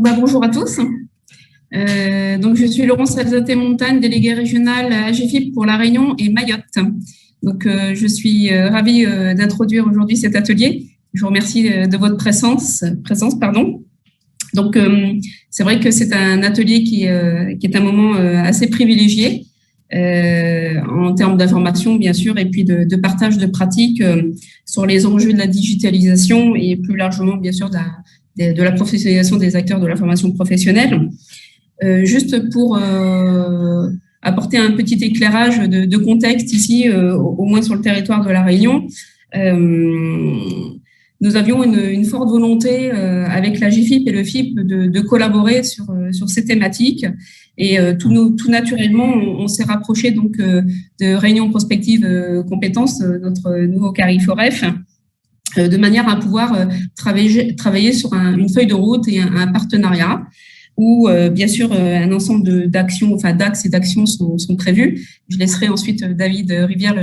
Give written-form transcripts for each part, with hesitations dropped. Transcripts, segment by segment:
Bonjour à tous. Donc, je suis Laurence Alzate-Montagne, déléguée régionale à AGFIP pour La Réunion et Mayotte. Donc, je suis ravie d'introduire aujourd'hui cet atelier. Je vous remercie de votre présence. Donc, c'est vrai que c'est un atelier qui est un moment assez privilégié en termes d'information, bien sûr, et puis de partage de pratiques sur les enjeux de la digitalisation et plus largement, bien sûr, de la professionnalisation des acteurs de la formation professionnelle. Juste pour apporter un petit éclairage de contexte ici, au moins sur le territoire de La Réunion, nous avions une forte volonté avec la GFIP et le FIP de collaborer sur ces thématiques. Et tout naturellement, on s'est rapproché donc de Réunion Prospective Compétences, notre nouveau CARIFOREF, de manière à pouvoir travailler sur une feuille de route et un partenariat où, bien sûr, un ensemble d'actions, d'axes et d'actions sont prévus. Je laisserai ensuite David Rivière,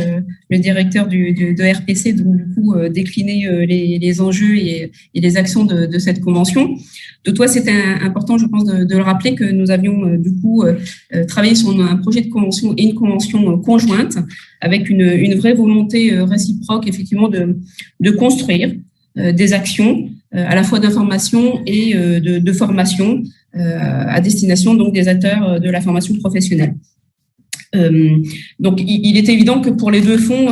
le directeur de RPC, donc du coup décliner les enjeux et les actions de cette convention. Toutefois, c'était important, je pense, de le rappeler que nous avions du coup travaillé sur un projet de convention et une convention conjointe avec une vraie volonté réciproque, effectivement, de construire des actions à la fois d'information et de formation à destination donc des acteurs de la formation professionnelle. Donc, il est évident que pour les deux fonds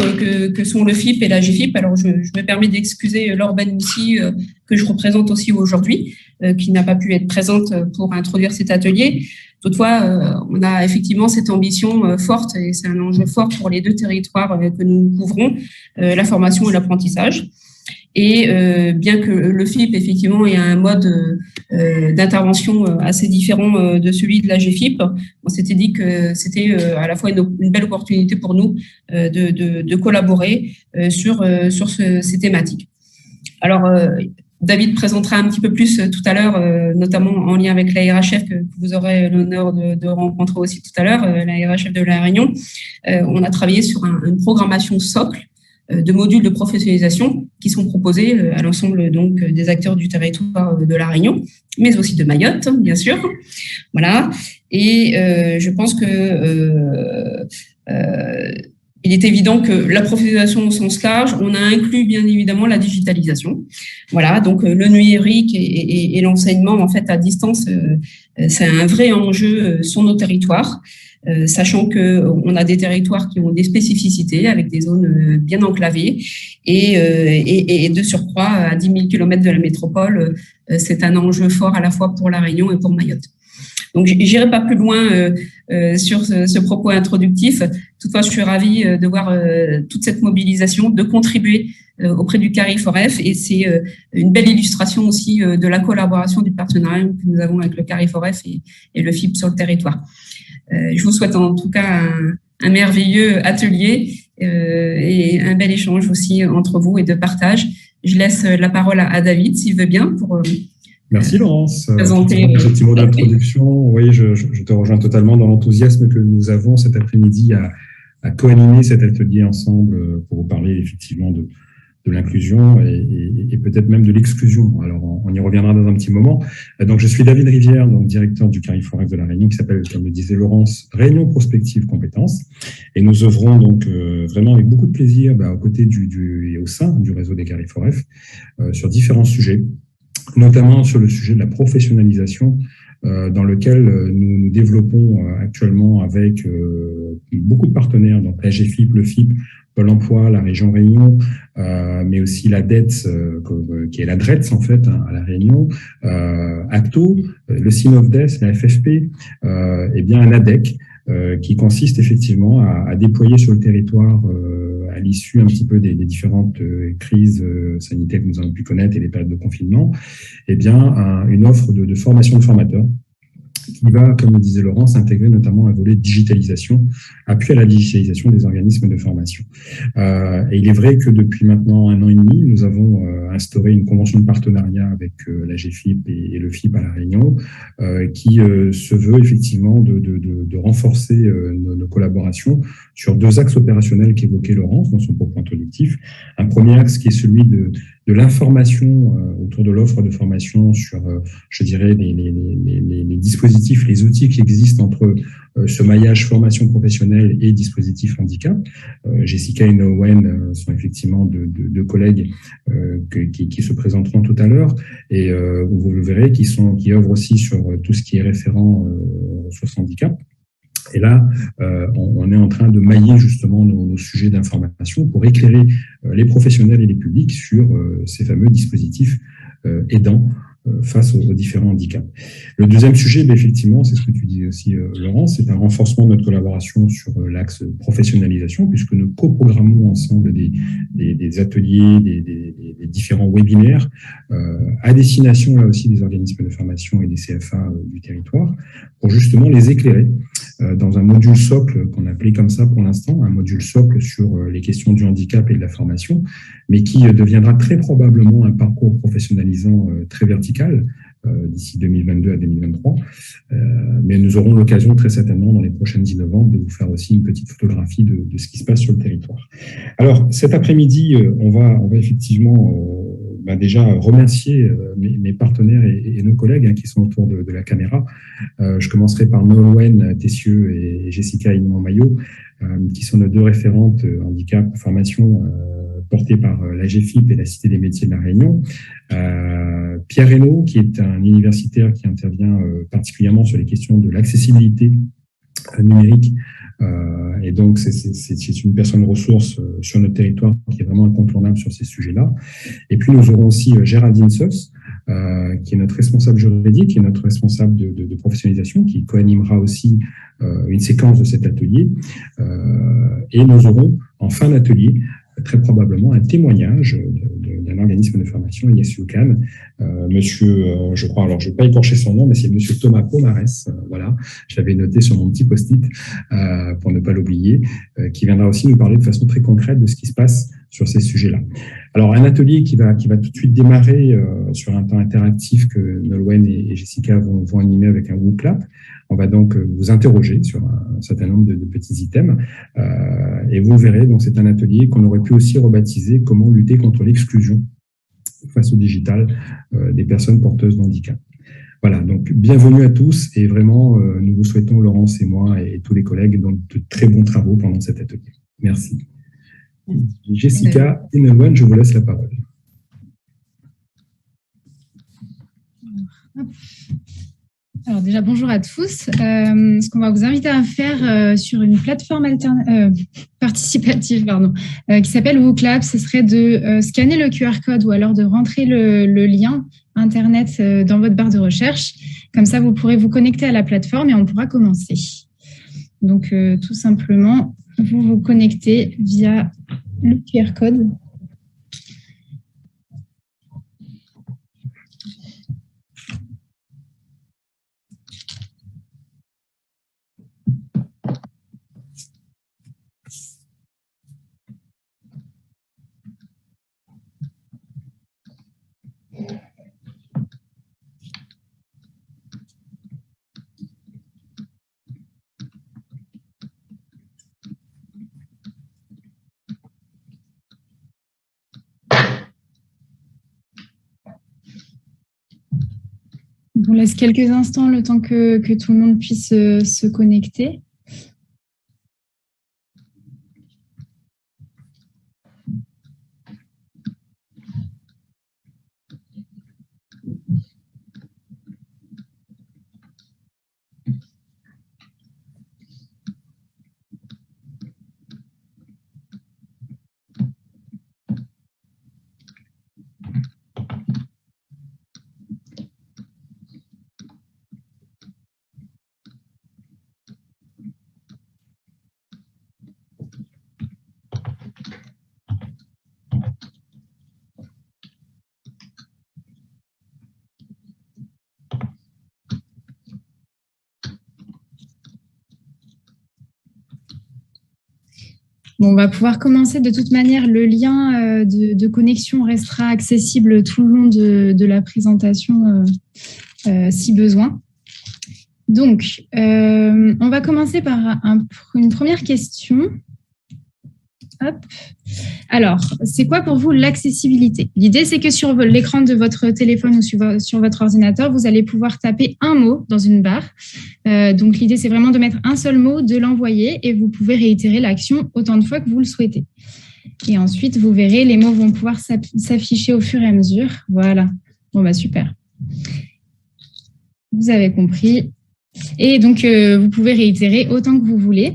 que sont le FIP et la GFIP, alors je me permets d'excuser Laure Banoussi, que je représente aussi aujourd'hui, qui n'a pas pu être présente pour introduire cet atelier. Toutefois, on a effectivement cette ambition forte, et c'est un enjeu fort pour les deux territoires que nous couvrons, la formation et l'apprentissage. Et bien que le FIP, effectivement, ait un mode d'intervention assez différent de celui de la GFIP, on s'était dit que c'était à la fois une belle opportunité pour nous de collaborer sur ces thématiques. Alors, David présentera un petit peu plus tout à l'heure, notamment en lien avec la RHF que vous aurez l'honneur de rencontrer aussi tout à l'heure, la RHF de La Réunion. On a travaillé sur une programmation socle de modules de professionnalisation qui sont proposés à l'ensemble donc des acteurs du territoire de La Réunion, mais aussi de Mayotte, bien sûr. Voilà. Et je pense que il est évident que la professionnalisation au sens large, on a inclus bien évidemment la digitalisation. Voilà, donc le numérique et l'enseignement en fait à distance, c'est un vrai enjeu sur nos territoires. Sachant qu'on a des territoires qui ont des spécificités avec des zones bien enclavées et de surcroît à 10 000 km de la métropole, c'est un enjeu fort à la fois pour La Réunion et pour Mayotte. Donc, je n'irai pas plus loin sur ce propos introductif. Toutefois, je suis ravie de voir toute cette mobilisation, de contribuer auprès du CARIFOREF, et c'est une belle illustration aussi de la collaboration du partenariat que nous avons avec le CARIFOREF et le FIP sur le territoire. Je vous souhaite en tout cas un merveilleux atelier et un bel échange aussi entre vous et de partage. Je laisse la parole à David, s'il veut bien, pour merci Laurence. Présenter ce petit mot d'introduction. Oui, je te rejoins totalement dans l'enthousiasme que nous avons cet après-midi à co-animer cet atelier ensemble pour vous parler effectivement de l'inclusion et peut-être même de l'exclusion. Alors, on y reviendra dans un petit moment. Donc, je suis David Rivière, donc directeur du CARIFOREF de La Réunion, qui s'appelle, comme le disait Laurence, Réunion Prospective Compétences. Et nous œuvrons donc vraiment avec beaucoup de plaisir aux côtés et au sein du réseau des CARIFOREF sur différents sujets, notamment sur le sujet de la professionnalisation, dans lequel nous développons actuellement avec beaucoup de partenaires, donc la GFIP, le FIP, Pôle emploi, la région Réunion, mais aussi la DETS, qui est la DRETS en fait, à la Réunion, ACTO, le SINOFDES, la FFP, et bien l'ADEC, qui consiste effectivement à déployer sur le territoire, à l'issue un petit peu des différentes crises sanitaires que nous avons pu connaître et les périodes de confinement, et bien une offre de formation de formateurs qui va, comme le disait Laurence, intégrer notamment un volet digitalisation, appui à la digitalisation des organismes de formation. Et il est vrai que depuis maintenant 1 an et demi, nous avons instauré une convention de partenariat avec la GFIP et le FIP à La Réunion, qui se veut effectivement de renforcer nos collaborations sur 2 axes opérationnels qu'évoquait Laurence dans son propos introductif. Un premier axe qui est celui de l'information autour de l'offre de formation sur, je dirais, les dispositifs, les outils qui existent entre ce maillage formation professionnelle et dispositif handicap. Jessica et Nowen sont effectivement deux collègues qui se présenteront tout à l'heure et vous le verrez, qui œuvrent aussi sur tout ce qui est référent sur ce handicap. Et là, on est en train de mailler justement nos sujets d'information pour éclairer les professionnels et les publics sur ces fameux dispositifs aidants face aux différents handicaps. Le deuxième sujet, effectivement, c'est ce que tu disais aussi, Laurence, c'est un renforcement de notre collaboration sur l'axe professionnalisation, puisque nous coprogrammons ensemble des ateliers, des différents webinaires à destination, là aussi, des organismes de formation et des CFA du territoire, pour justement les éclairer dans un module socle qu'on appelait comme ça pour l'instant, un module socle sur les questions du handicap et de la formation, mais qui deviendra très probablement un parcours professionnalisant très vertical d'ici 2022 à 2023. Mais nous aurons l'occasion très certainement dans les prochaines 10 novembre de vous faire aussi une petite photographie de ce qui se passe sur le territoire. Alors cet après-midi, on va effectivement déjà remercier mes partenaires et nos collègues qui sont autour de la caméra. Je commencerai par Nolwenn Tessieux et Jessica Inman-Maillot, qui sont nos deux référentes handicap formation portées par la GFIP et la Cité des métiers de la Réunion. Pierre Reynaud, qui est un universitaire qui intervient particulièrement sur les questions de l'accessibilité numérique. Et donc, c'est une personne ressource sur notre territoire qui est vraiment incontournable sur ces sujets-là. Et puis, nous aurons aussi Géraldine Sos, qui est notre responsable juridique, qui est notre responsable de professionnalisation, qui co-animera aussi une séquence de cet atelier. Et nous aurons, en fin d'atelier, très probablement un témoignage d'un organisme de formation, ISUCAN, monsieur, je crois, alors je ne vais pas écorcher son nom, mais c'est monsieur Thomas Pomarès, voilà, je l'avais noté sur mon petit post-it pour ne pas l'oublier, qui viendra aussi nous parler de façon très concrète de ce qui se passe sur ces sujets-là. Alors, un atelier qui va tout de suite démarrer sur un temps interactif que Nolwenn et Jessica vont animer avec un WooClap. On va donc vous interroger sur un certain nombre de petits items et vous verrez, donc c'est un atelier qu'on aurait pu aussi rebaptiser « Comment lutter contre l'exclusion face au digital des personnes porteuses de handicap ». Voilà, donc bienvenue à tous et vraiment, nous vous souhaitons, Laurence et moi et tous les collègues, donc, de très bons travaux pendant cet atelier. Merci. Jessica et Nolwenn, je vous laisse la parole. Alors déjà, bonjour à tous. Ce qu'on va vous inviter à faire sur une plateforme participative qui s'appelle WooClap, ce serait de scanner le QR code ou alors de rentrer le lien Internet dans votre barre de recherche. Comme ça, vous pourrez vous connecter à la plateforme et on pourra commencer. Donc, tout simplement, vous vous connectez via le QR code. On laisse quelques instants le temps que tout le monde puisse se connecter. Bon, on va pouvoir commencer. De toute manière, le lien de connexion restera accessible tout le long de la présentation si besoin. Donc, on va commencer par une première question. Hop. Alors, c'est quoi pour vous l'accessibilité? L'idée, c'est que sur l'écran de votre téléphone ou sur votre ordinateur, vous allez pouvoir taper un mot dans une barre. Donc, l'idée, c'est vraiment de mettre un seul mot, de l'envoyer et vous pouvez réitérer l'action autant de fois que vous le souhaitez. Et ensuite, vous verrez, les mots vont pouvoir s'afficher au fur et à mesure. Voilà. Bon, bah super. Vous avez compris. Et donc, vous pouvez réitérer autant que vous voulez.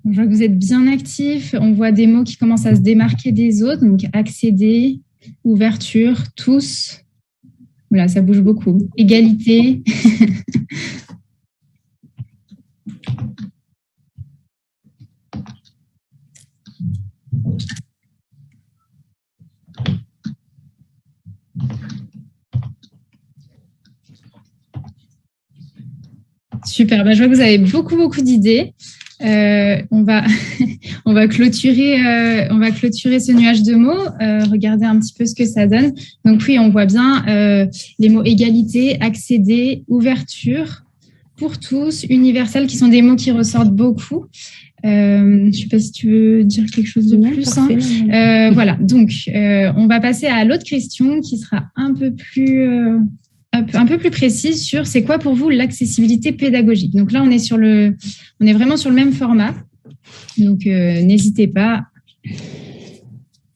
Je vois que vous êtes bien actifs. On voit des mots qui commencent à se démarquer des autres. Donc, accéder, ouverture, tous. Voilà, ça bouge beaucoup. Égalité. Super. Ben, je vois que vous avez beaucoup d'idées. On va clôturer ce nuage de mots. Regardez un petit peu ce que ça donne. Donc oui, on voit bien les mots égalité, accéder, ouverture, pour tous, universel, qui sont des mots qui ressortent beaucoup. Je ne sais pas si tu veux dire quelque chose de plus. Voilà. Donc on va passer à l'autre question qui sera un peu plus précise sur c'est quoi pour vous l'accessibilité pédagogique. Donc là, on est vraiment sur le même format. Donc, n'hésitez pas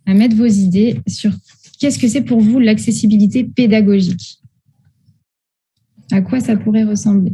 à mettre vos idées sur qu'est-ce que c'est pour vous l'accessibilité pédagogique. À quoi ça pourrait ressembler?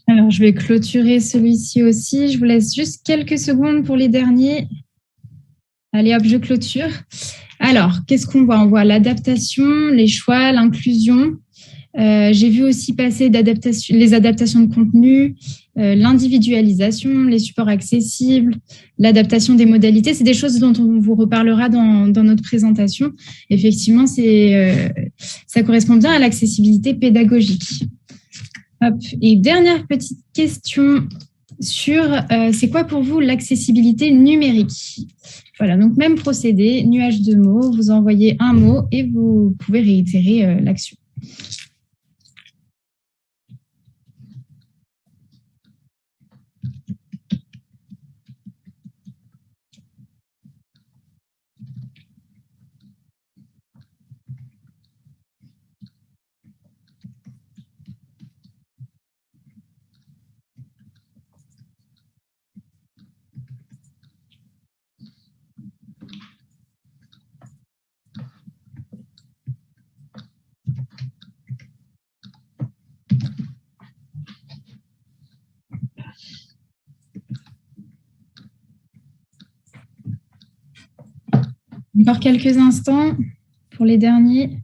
Alors, je vais clôturer celui-ci aussi. Je vous laisse juste quelques secondes pour les derniers. Allez, hop, je clôture. Alors, qu'est-ce qu'on voit? On voit l'adaptation, les choix, l'inclusion. J'ai vu aussi passer les adaptations de contenu, l'individualisation, les supports accessibles, l'adaptation des modalités. C'est des choses dont on vous reparlera dans notre présentation. Effectivement, ça correspond bien à l'accessibilité pédagogique. Hop. Et dernière petite question sur c'est quoi pour vous l'accessibilité numérique? Voilà, donc même procédé, nuage de mots, vous envoyez un mot et vous pouvez réitérer l'action. Encore quelques instants pour les derniers.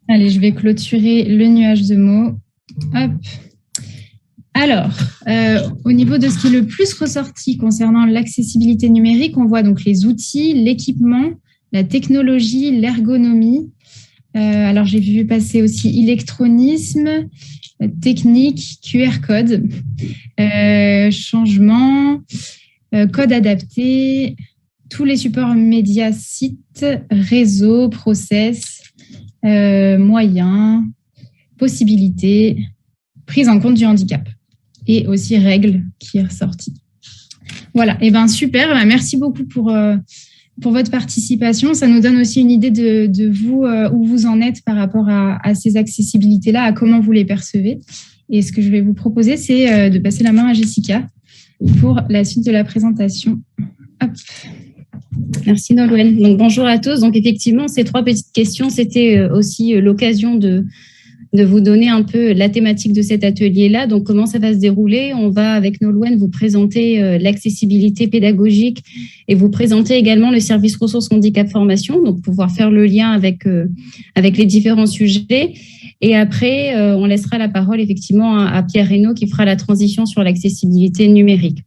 Allez, je vais clôturer le nuage de mots. Hop. Alors, au niveau de ce qui est le plus ressorti concernant l'accessibilité numérique, on voit donc les outils, l'équipement, la technologie, l'ergonomie, Alors, j'ai vu passer aussi électronisme, technique, QR code, changement, code adapté, tous les supports médias, sites, réseaux, process, moyens, possibilités, prise en compte du handicap et aussi règles qui est ressortie. Voilà, et super, merci beaucoup pour votre participation. Ça nous donne aussi une idée de vous, où vous en êtes par rapport à ces accessibilités-là, à comment vous les percevez. Et ce que je vais vous proposer, c'est de passer la main à Jessica pour la suite de la présentation. Hop. Merci Nolwenn. Donc, bonjour à tous. Donc effectivement, ces 3 petites questions, c'était aussi l'occasion de vous donner un peu la thématique de cet atelier-là. Donc, comment ça va se dérouler? On va, avec Nolwenn, vous présenter l'accessibilité pédagogique et vous présenter également le service ressources handicap formation, donc pouvoir faire le lien avec les différents sujets. Et après, on laissera la parole effectivement à Pierre Reynaud qui fera la transition sur l'accessibilité numérique.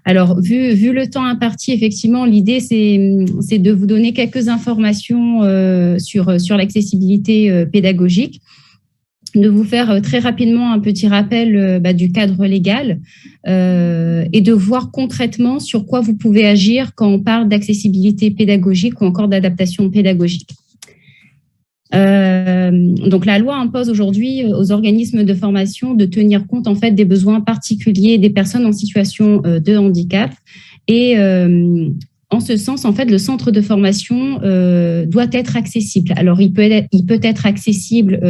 Alors, vu le temps imparti, effectivement, l'idée, c'est de vous donner quelques informations sur l'accessibilité pédagogique, de vous faire très rapidement un petit rappel du cadre légal et de voir concrètement sur quoi vous pouvez agir quand on parle d'accessibilité pédagogique ou encore d'adaptation pédagogique. Donc, la loi impose aujourd'hui aux organismes de formation de tenir compte en fait des besoins particuliers des personnes en situation de handicap et en ce sens, en fait, le centre de formation doit être accessible. Alors, il peut être accessible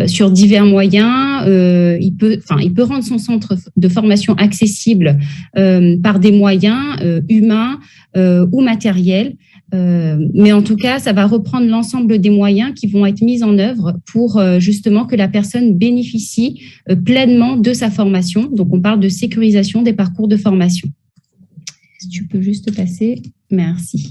sur divers moyens. Il peut rendre son centre de formation accessible par des moyens humains ou matériels. Mais en tout cas, ça va reprendre l'ensemble des moyens qui vont être mis en œuvre pour justement que la personne bénéficie pleinement de sa formation. Donc, on parle de sécurisation des parcours de formation. Si tu peux juste passer, merci.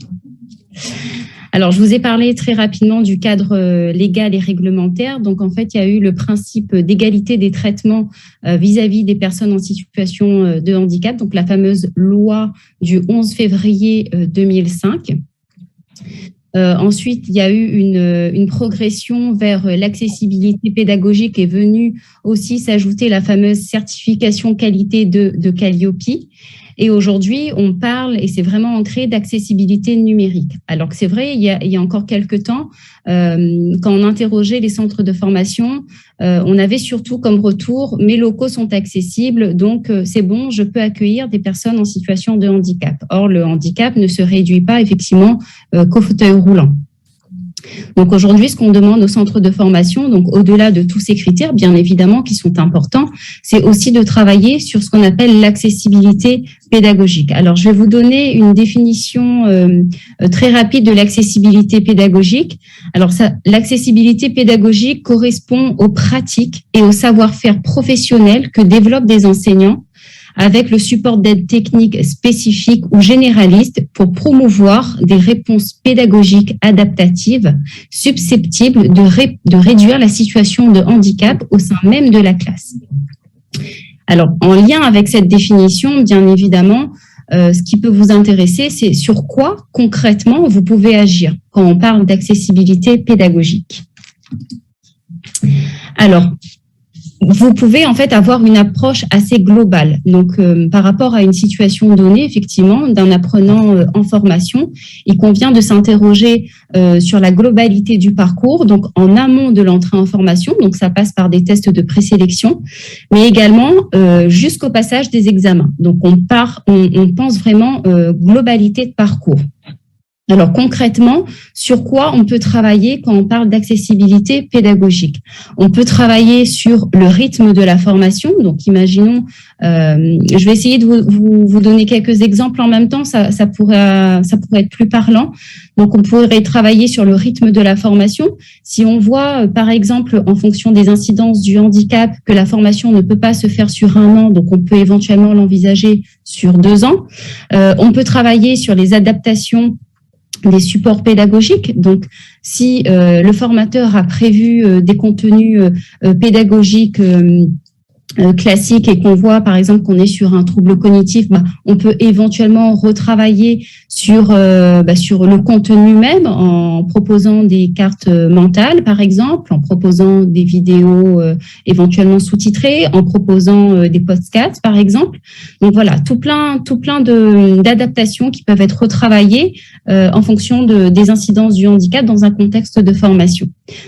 Alors, je vous ai parlé très rapidement du cadre légal et réglementaire. Donc, en fait, il y a eu le principe d'égalité des traitements vis-à-vis des personnes en situation de handicap, donc la fameuse loi du 11 février 2005. Ensuite, il y a eu une progression vers l'accessibilité pédagogique et venue aussi s'ajouter la fameuse certification qualité de Calliope. Et aujourd'hui, on parle, et c'est vraiment ancré, d'accessibilité numérique. Alors que c'est vrai, il y a encore quelques temps, quand on interrogeait les centres de formation, on avait surtout comme retour « mes locaux sont accessibles, donc c'est bon, je peux accueillir des personnes en situation de handicap ». Or, le handicap ne se réduit pas effectivement qu'au fauteuil roulant. Donc aujourd'hui, ce qu'on demande aux centres de formation, donc au-delà de tous ces critères, bien évidemment, qui sont importants, c'est aussi de travailler sur ce qu'on appelle l'accessibilité pédagogique. Alors, je vais vous donner une définition très rapide de l'accessibilité pédagogique. Alors, l'accessibilité pédagogique correspond aux pratiques et au savoir-faire professionnel que développent des enseignants avec le support d'aide technique spécifique ou généraliste pour promouvoir des réponses pédagogiques adaptatives susceptibles de réduire la situation de handicap au sein même de la classe. Alors, en lien avec cette définition, bien évidemment, ce qui peut vous intéresser, c'est sur quoi concrètement vous pouvez agir quand on parle d'accessibilité pédagogique. Alors, vous pouvez en fait avoir une approche assez globale. Donc, par rapport à une situation donnée, effectivement, d'un apprenant en formation, il convient de s'interroger sur la globalité du parcours, donc en amont de l'entrée en formation, donc ça passe par des tests de présélection, mais également jusqu'au passage des examens. Donc, on pense vraiment globalité de parcours. Alors concrètement, sur quoi on peut travailler quand on parle d'accessibilité pédagogique? On peut travailler sur le rythme de la formation. Donc imaginons, je vais essayer de vous donner quelques exemples en même temps, ça pourrait être plus parlant. Donc on pourrait travailler sur le rythme de la formation. Si on voit par exemple en fonction des incidences du handicap que la formation ne peut pas se faire sur 1 an, donc on peut éventuellement l'envisager sur 2 ans. On peut travailler sur les adaptations des supports pédagogiques. Donc, si le formateur a prévu des contenus pédagogiques classique et qu'on voit par exemple qu'on est sur un trouble cognitif, on peut éventuellement retravailler sur le contenu même en proposant des cartes mentales par exemple, en proposant des vidéos éventuellement sous-titrées, en proposant des podcasts par exemple. Donc voilà, tout plein d'adaptations qui peuvent être retravaillées en fonction des incidences du handicap dans un contexte de formation.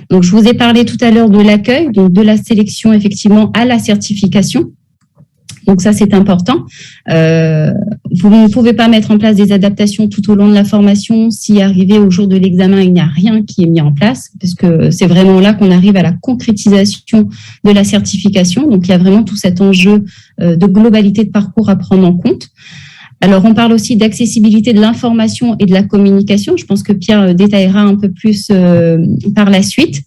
Donc je vous ai parlé tout à l'heure de l'accueil, donc de la sélection effectivement à la certification. Donc ça, c'est important. Vous ne pouvez pas mettre en place des adaptations tout au long de la formation si arrivé au jour de l'examen, il n'y a rien qui est mis en place, parce que c'est vraiment là qu'on arrive à la concrétisation de la certification. Donc il y a vraiment tout cet enjeu de globalité de parcours à prendre en compte. Alors, on parle aussi d'accessibilité de l'information et de la communication. Je pense que Pierre détaillera un peu plus par la suite.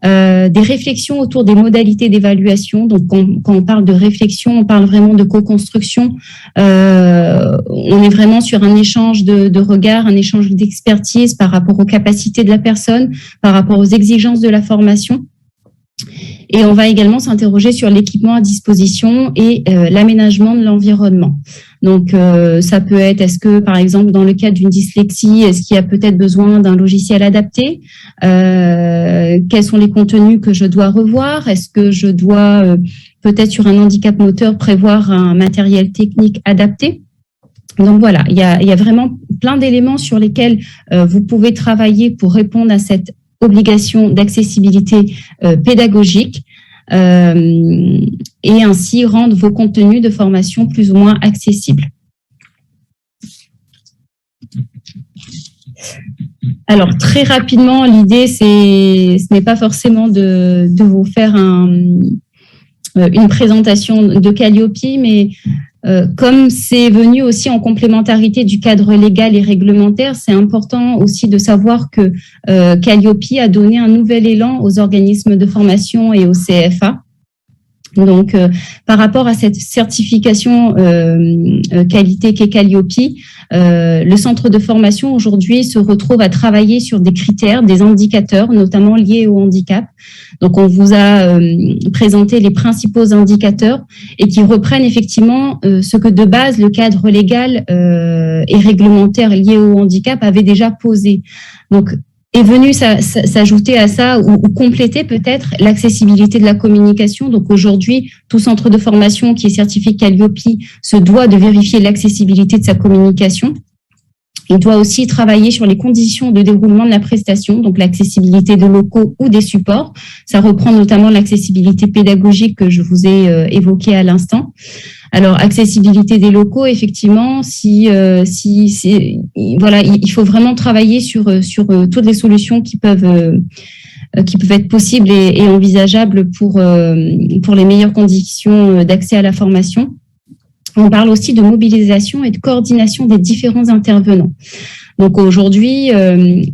Des réflexions autour des modalités d'évaluation. Donc, quand on parle de réflexion, on parle vraiment de co-construction. On est vraiment sur un échange de regards, un échange d'expertise par rapport aux capacités de la personne, par rapport aux exigences de la formation. Et on va également s'interroger sur l'équipement à disposition et l'aménagement de l'environnement. Donc, ça peut être, est-ce que, par exemple, dans le cas d'une dyslexie, est-ce qu'il y a peut-être besoin d'un logiciel adapté? Quels sont les contenus que je dois revoir? Est-ce que je dois, peut-être sur un handicap moteur, prévoir un matériel technique adapté? Donc voilà, il y a vraiment plein d'éléments sur lesquels vous pouvez travailler pour répondre à cette obligation d'accessibilité pédagogique et ainsi rendre vos contenus de formation plus ou moins accessibles. Alors, très rapidement, l'idée, ce n'est pas forcément de vous faire une présentation de Calliope, mais comme c'est venu aussi en complémentarité du cadre légal et réglementaire, c'est important aussi de savoir que Calliope a donné un nouvel élan aux organismes de formation et au CFA. Donc, par rapport à cette certification qualité qu'est Calliope, le centre de formation aujourd'hui se retrouve à travailler sur des critères, des indicateurs, notamment liés au handicap. Donc, on vous a présenté les principaux indicateurs et qui reprennent effectivement ce que de base le cadre légal et réglementaire lié au handicap avait déjà posé. Donc, est venu s'ajouter à ça ou compléter peut-être l'accessibilité de la communication. Donc aujourd'hui, tout centre de formation qui est certifié Calliope se doit de vérifier l'accessibilité de sa communication. Il doit aussi travailler sur les conditions de déroulement de la prestation, donc l'accessibilité de locaux ou des supports. Ça reprend notamment l'accessibilité pédagogique que je vous ai évoquée à l'instant. Alors, accessibilité des locaux, effectivement, voilà, il faut vraiment travailler sur toutes les solutions qui peuvent être possibles et envisageables pour les meilleures conditions d'accès à la formation. On parle aussi de mobilisation et de coordination des différents intervenants. Donc aujourd'hui,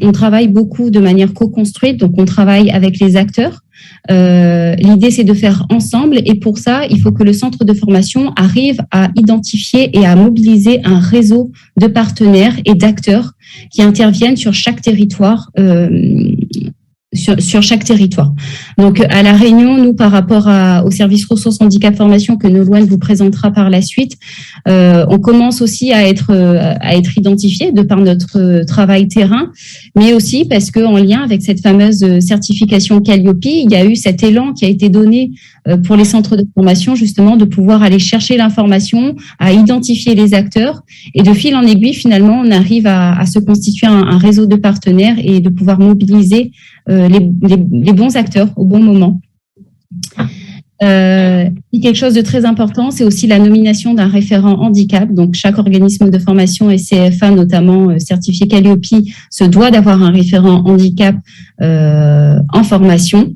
on travaille beaucoup de manière co-construite, donc on travaille avec les acteurs. L'idée, c'est de faire ensemble et pour ça, il faut que le centre de formation arrive à identifier et à mobiliser un réseau de partenaires et d'acteurs qui interviennent sur chaque territoire. Sur chaque territoire. Donc, à La Réunion, nous, par rapport au service ressources handicap formation que Nolwenn vous présentera par la suite, on commence aussi à être identifié de par notre travail terrain, mais aussi parce que en lien avec cette fameuse certification Calliope, il y a eu cet élan qui a été donné pour les centres de formation, justement, de pouvoir aller chercher l'information, à identifier les acteurs et de fil en aiguille, finalement, on arrive à se constituer un réseau de partenaires et de pouvoir mobiliser les bons acteurs au bon moment. Quelque chose de très important, c'est aussi la nomination d'un référent handicap. Donc, chaque organisme de formation et CFA, notamment certifié Calliope, se doit d'avoir un référent handicap en formation.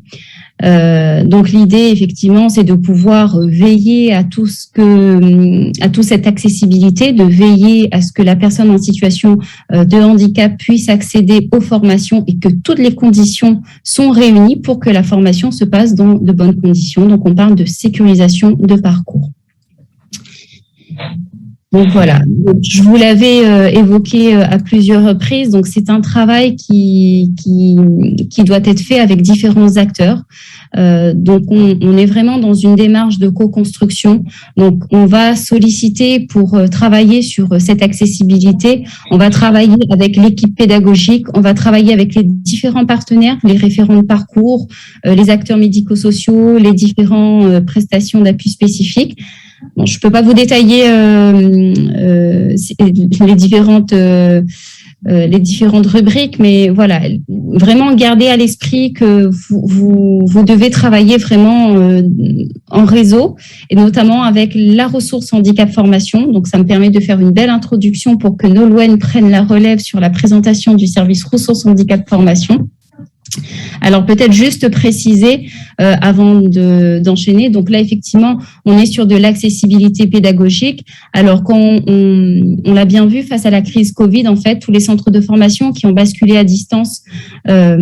Donc l'idée effectivement c'est de pouvoir veiller à toute cette accessibilité, de veiller à ce que la personne en situation de handicap puisse accéder aux formations et que toutes les conditions sont réunies pour que la formation se passe dans de bonnes conditions. Donc on parle de sécurisation de parcours. Donc voilà, je vous l'avais évoqué à plusieurs reprises. Donc c'est un travail qui doit être fait avec différents acteurs. Donc, on est vraiment dans une démarche de co-construction. Donc, on va solliciter pour travailler sur cette accessibilité. On va travailler avec l'équipe pédagogique. On va travailler avec les différents partenaires, les référents de parcours, les acteurs médico-sociaux, les différentes prestations d'appui spécifiques. Bon, je ne peux pas vous détailler les différentes rubriques, mais voilà, vraiment garder à l'esprit que vous devez travailler vraiment en réseau, et notamment avec la ressource handicap formation. Donc, ça me permet de faire une belle introduction pour que Nolwenn prenne la relève sur la présentation du service ressources handicap formation. Alors, peut-être juste préciser avant d'enchaîner. Donc là, effectivement, on est sur de l'accessibilité pédagogique. Alors, quand on l'a bien vu face à la crise Covid, en fait, tous les centres de formation qui ont basculé à distance dans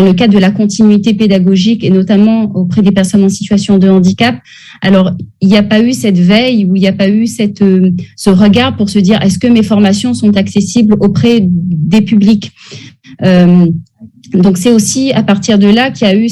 le cadre de la continuité pédagogique et notamment auprès des personnes en situation de handicap. Alors, il n'y a pas eu cette veille ou il n'y a pas eu ce regard pour se dire est-ce que mes formations sont accessibles auprès des publics. Donc, c'est aussi à partir de là qu'il y a eu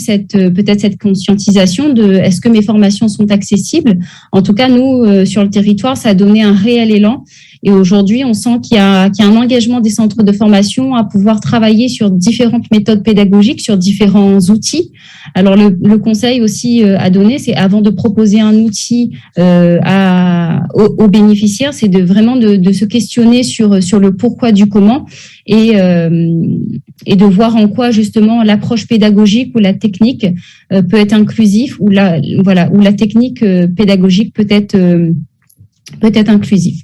peut-être cette conscientisation de est-ce que mes formations sont accessibles. En tout cas, nous, sur le territoire, ça a donné un réel élan. Et aujourd'hui, on sent qu'il y a un engagement des centres de formation à pouvoir travailler sur différentes méthodes pédagogiques, sur différents outils. Alors, le conseil aussi à donner, c'est avant de proposer un outil aux bénéficiaires, c'est vraiment de se questionner sur le pourquoi du comment et de voir en quoi justement l'approche pédagogique ou la technique peut être inclusive ou la technique pédagogique peut être inclusive.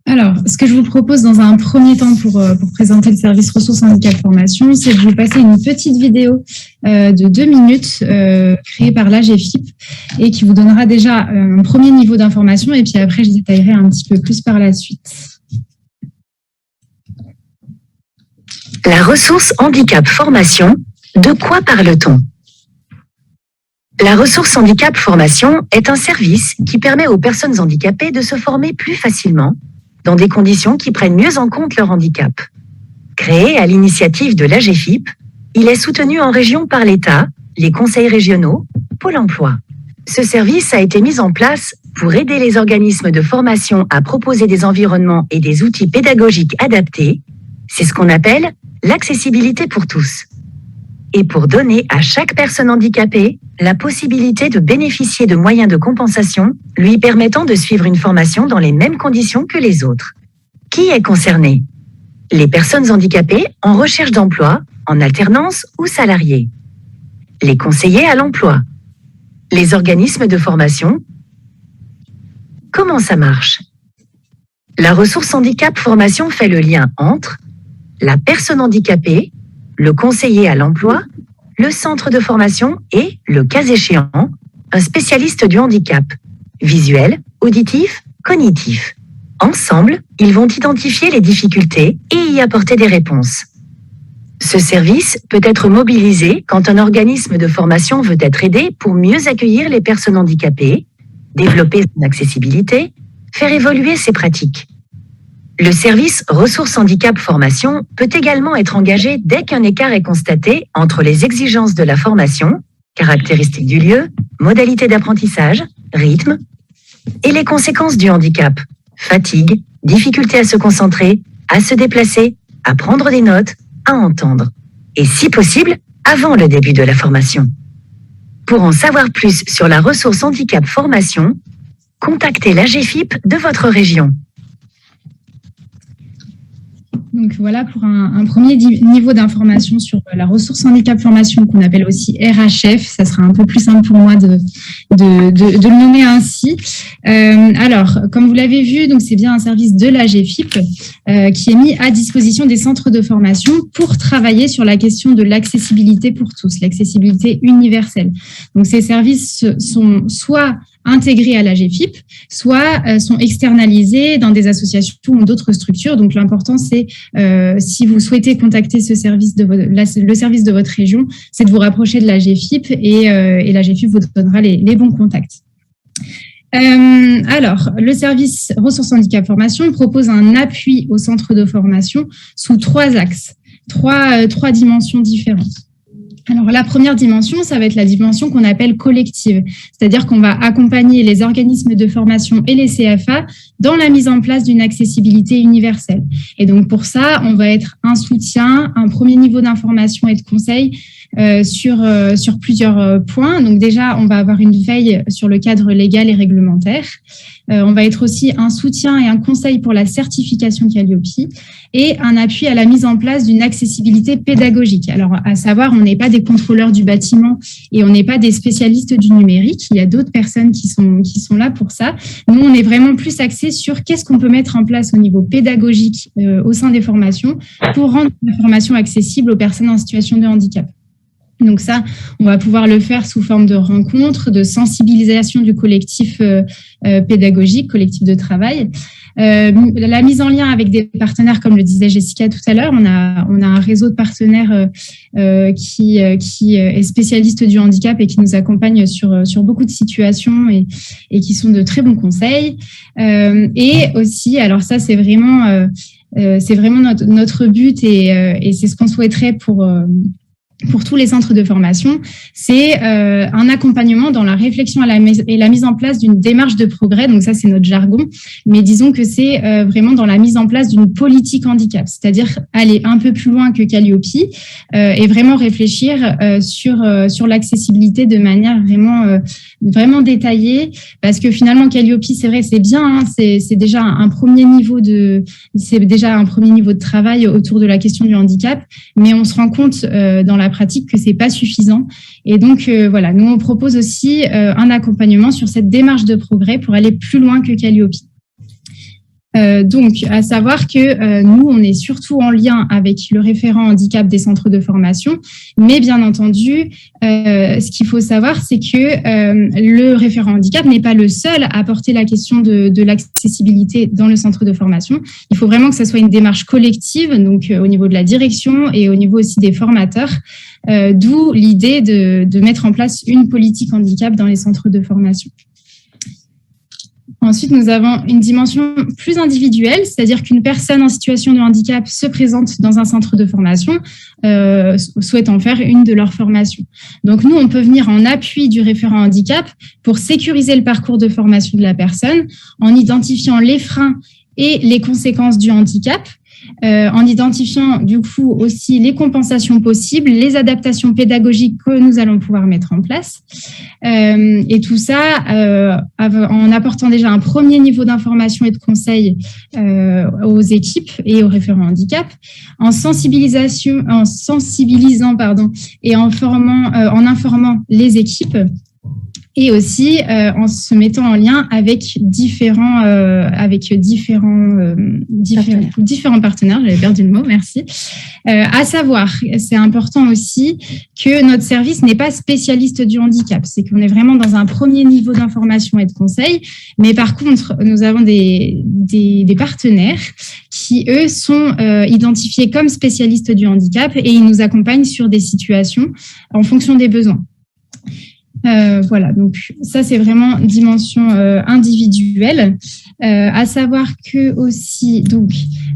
Alors, ce que je vous propose dans un premier temps pour présenter le service ressources handicap formation, c'est de vous passer une petite vidéo de 2 minutes créée par l'AGFIP et qui vous donnera déjà un premier niveau d'information et puis après, je détaillerai un petit peu plus par la suite. La ressource handicap formation, de quoi parle-t-on ? La ressource handicap formation est un service qui permet aux personnes handicapées de se former plus facilement dans des conditions qui prennent mieux en compte leur handicap. Créé à l'initiative de l'AGFIP, il est soutenu en région par l'État, les conseils régionaux, Pôle emploi. Ce service a été mis en place pour aider les organismes de formation à proposer des environnements et des outils pédagogiques adaptés. C'est ce qu'on appelle l'accessibilité pour tous. Et pour donner à chaque personne handicapée la possibilité de bénéficier de moyens de compensation lui permettant de suivre une formation dans les mêmes conditions que les autres. Qui est concerné ? Les personnes handicapées en recherche d'emploi, en alternance ou salariés. Les conseillers à l'emploi. Les organismes de formation. Comment ça marche ? La ressource handicap formation fait le lien entre la personne handicapée, le conseiller à l'emploi, le centre de formation et, le cas échéant, un spécialiste du handicap, visuel, auditif, cognitif. Ensemble, ils vont identifier les difficultés et y apporter des réponses. Ce service peut être mobilisé quand un organisme de formation veut être aidé pour mieux accueillir les personnes handicapées, développer son accessibilité, faire évoluer ses pratiques. Le service ressources handicap formation peut également être engagé dès qu'un écart est constaté entre les exigences de la formation, caractéristiques du lieu, modalités d'apprentissage, rythme, et les conséquences du handicap, fatigue, difficulté à se concentrer, à se déplacer, à prendre des notes, à entendre. Et si possible, avant le début de la formation. Pour en savoir plus sur la ressource handicap formation, contactez l'AGFIP de votre région. Donc voilà pour un premier niveau d'information sur la ressource handicap formation qu'on appelle aussi RHF. Ça sera un peu plus simple pour moi de le nommer ainsi. Alors, comme vous l'avez vu, donc c'est bien un service de l'AGFIP qui est mis à disposition des centres de formation pour travailler sur la question de l'accessibilité pour tous, l'accessibilité universelle. Donc ces services sont soit intégrés à l'AGFIP, soit sont externalisés dans des associations ou d'autres structures. Donc, l'important, c'est, si vous souhaitez contacter le service de votre région, c'est de vous rapprocher de l'AGFIP et l'AGFIP vous donnera les bons contacts. Alors, le service ressources handicap formation propose un appui au centre de formation sous 3 axes. trois dimensions différentes. Alors, la première dimension, ça va être la dimension qu'on appelle collective, c'est-à-dire qu'on va accompagner les organismes de formation et les CFA dans la mise en place d'une accessibilité universelle. Et donc, pour ça, on va être un soutien, un premier niveau d'information et de conseil sur plusieurs points. Donc, déjà, on va avoir une veille sur le cadre légal et réglementaire. On va être aussi un soutien et un conseil pour la certification Calliope et un appui à la mise en place d'une accessibilité pédagogique. Alors, à savoir, on n'est pas des contrôleurs du bâtiment et on n'est pas des spécialistes du numérique. Il y a d'autres personnes qui sont là pour ça. Nous, on est vraiment plus axés sur qu'est-ce qu'on peut mettre en place au niveau pédagogique au sein des formations pour rendre la formation accessible aux personnes en situation de handicap. Donc ça, on va pouvoir le faire sous forme de rencontres, de sensibilisation du collectif pédagogique, collectif de travail. La mise en lien avec des partenaires, comme le disait Jessica tout à l'heure, on a un réseau de partenaires qui est spécialiste du handicap et qui nous accompagne sur beaucoup de situations et qui sont de très bons conseils. Et aussi, alors ça, c'est vraiment notre but et c'est ce qu'on souhaiterait pour tous les centres de formation, c'est un accompagnement dans la réflexion et la mise en place d'une démarche de progrès. Donc ça, c'est notre jargon. Mais disons que c'est vraiment dans la mise en place d'une politique handicap, c'est-à-dire aller un peu plus loin que Calliope et vraiment réfléchir sur l'accessibilité de manière vraiment détaillée. Parce que finalement, Calliope, c'est vrai, c'est bien. C'est déjà un premier niveau de travail autour de la question du handicap. Mais on se rend compte dans la pratique que c'est pas suffisant. Et donc, voilà, nous, on propose aussi un accompagnement sur cette démarche de progrès pour aller plus loin que Calliope. Donc, à savoir que nous, on est surtout en lien avec le référent handicap des centres de formation, mais bien entendu, ce qu'il faut savoir, c'est que le référent handicap n'est pas le seul à porter la question de l'accessibilité dans le centre de formation. Il faut vraiment que ce soit une démarche collective, donc au niveau de la direction et au niveau aussi des formateurs, d'où l'idée de mettre en place une politique handicap dans les centres de formation. Ensuite, nous avons une dimension plus individuelle, c'est-à-dire qu'une personne en situation de handicap se présente dans un centre de formation, souhaitant faire une de leurs formations. Donc, nous, on peut venir en appui du référent handicap pour sécuriser le parcours de formation de la personne en identifiant les freins et les conséquences du handicap, en identifiant du coup aussi les compensations possibles, les adaptations pédagogiques que nous allons pouvoir mettre en place. Et tout ça en apportant déjà un premier niveau d'information et de conseil aux équipes et aux référents handicap, en sensibilisant et en informant les équipes. Et aussi en se mettant en lien avec différents partenaires. J'avais perdu le mot, merci. À savoir, c'est important aussi que notre service n'est pas spécialiste du handicap. C'est qu'on est vraiment dans un premier niveau d'information et de conseil. Mais par contre, nous avons des partenaires qui, eux, sont identifiés comme spécialistes du handicap et ils nous accompagnent sur des situations en fonction des besoins. Voilà, donc ça c'est vraiment une dimension individuelle. À savoir que aussi, donc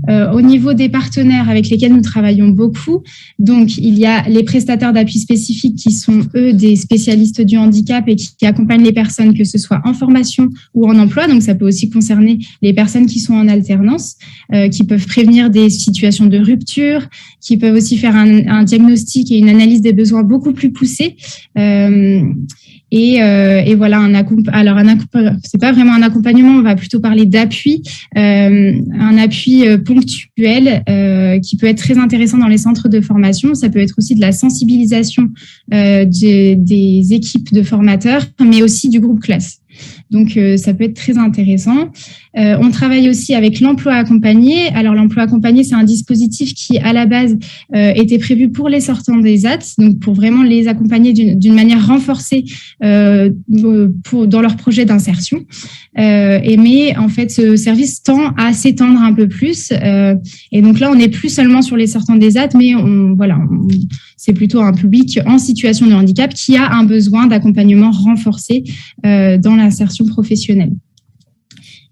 au niveau des partenaires avec lesquels nous travaillons beaucoup, donc il y a les prestataires d'appui spécifiques qui sont eux des spécialistes du handicap et qui accompagnent les personnes, que ce soit en formation ou en emploi. Donc ça peut aussi concerner les personnes qui sont en alternance, qui peuvent prévenir des situations de rupture, qui peuvent aussi faire un diagnostic et une analyse des besoins beaucoup plus poussés. Et voilà, c'est pas vraiment un accompagnement, on va plutôt parler d'appui, un appui ponctuel qui peut être très intéressant dans les centres de formation. Ça peut être aussi de la sensibilisation des équipes de formateurs, mais aussi du groupe classe. Donc, ça peut être très intéressant. On travaille aussi avec l'emploi accompagné. Alors, l'emploi accompagné, c'est un dispositif qui, à la base, était prévu pour les sortants des AT, donc pour vraiment les accompagner d'une manière renforcée dans leur projet d'insertion. Mais en fait, ce service tend à s'étendre un peu plus. Et donc là, on n'est plus seulement sur les sortants des AT, mais c'est plutôt un public en situation de handicap qui a un besoin d'accompagnement renforcé dans l'insertion professionnelle.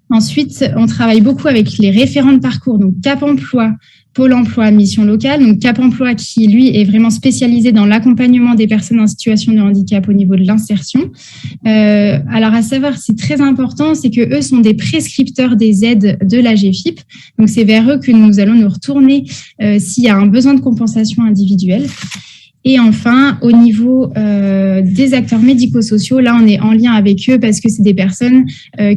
Ensuite, on travaille beaucoup avec les référents de parcours, donc Cap Emploi, Pôle emploi mission locale, donc Cap Emploi qui, lui, est vraiment spécialisé dans l'accompagnement des personnes en situation de handicap au niveau de l'insertion. Alors, à savoir, c'est très important, c'est que eux sont des prescripteurs des aides de l'AGFIP. Donc, c'est vers eux que nous allons nous retourner s'il y a un besoin de compensation individuelle. Et enfin, au niveau des acteurs médico-sociaux, là, on est en lien avec eux parce que c'est des personnes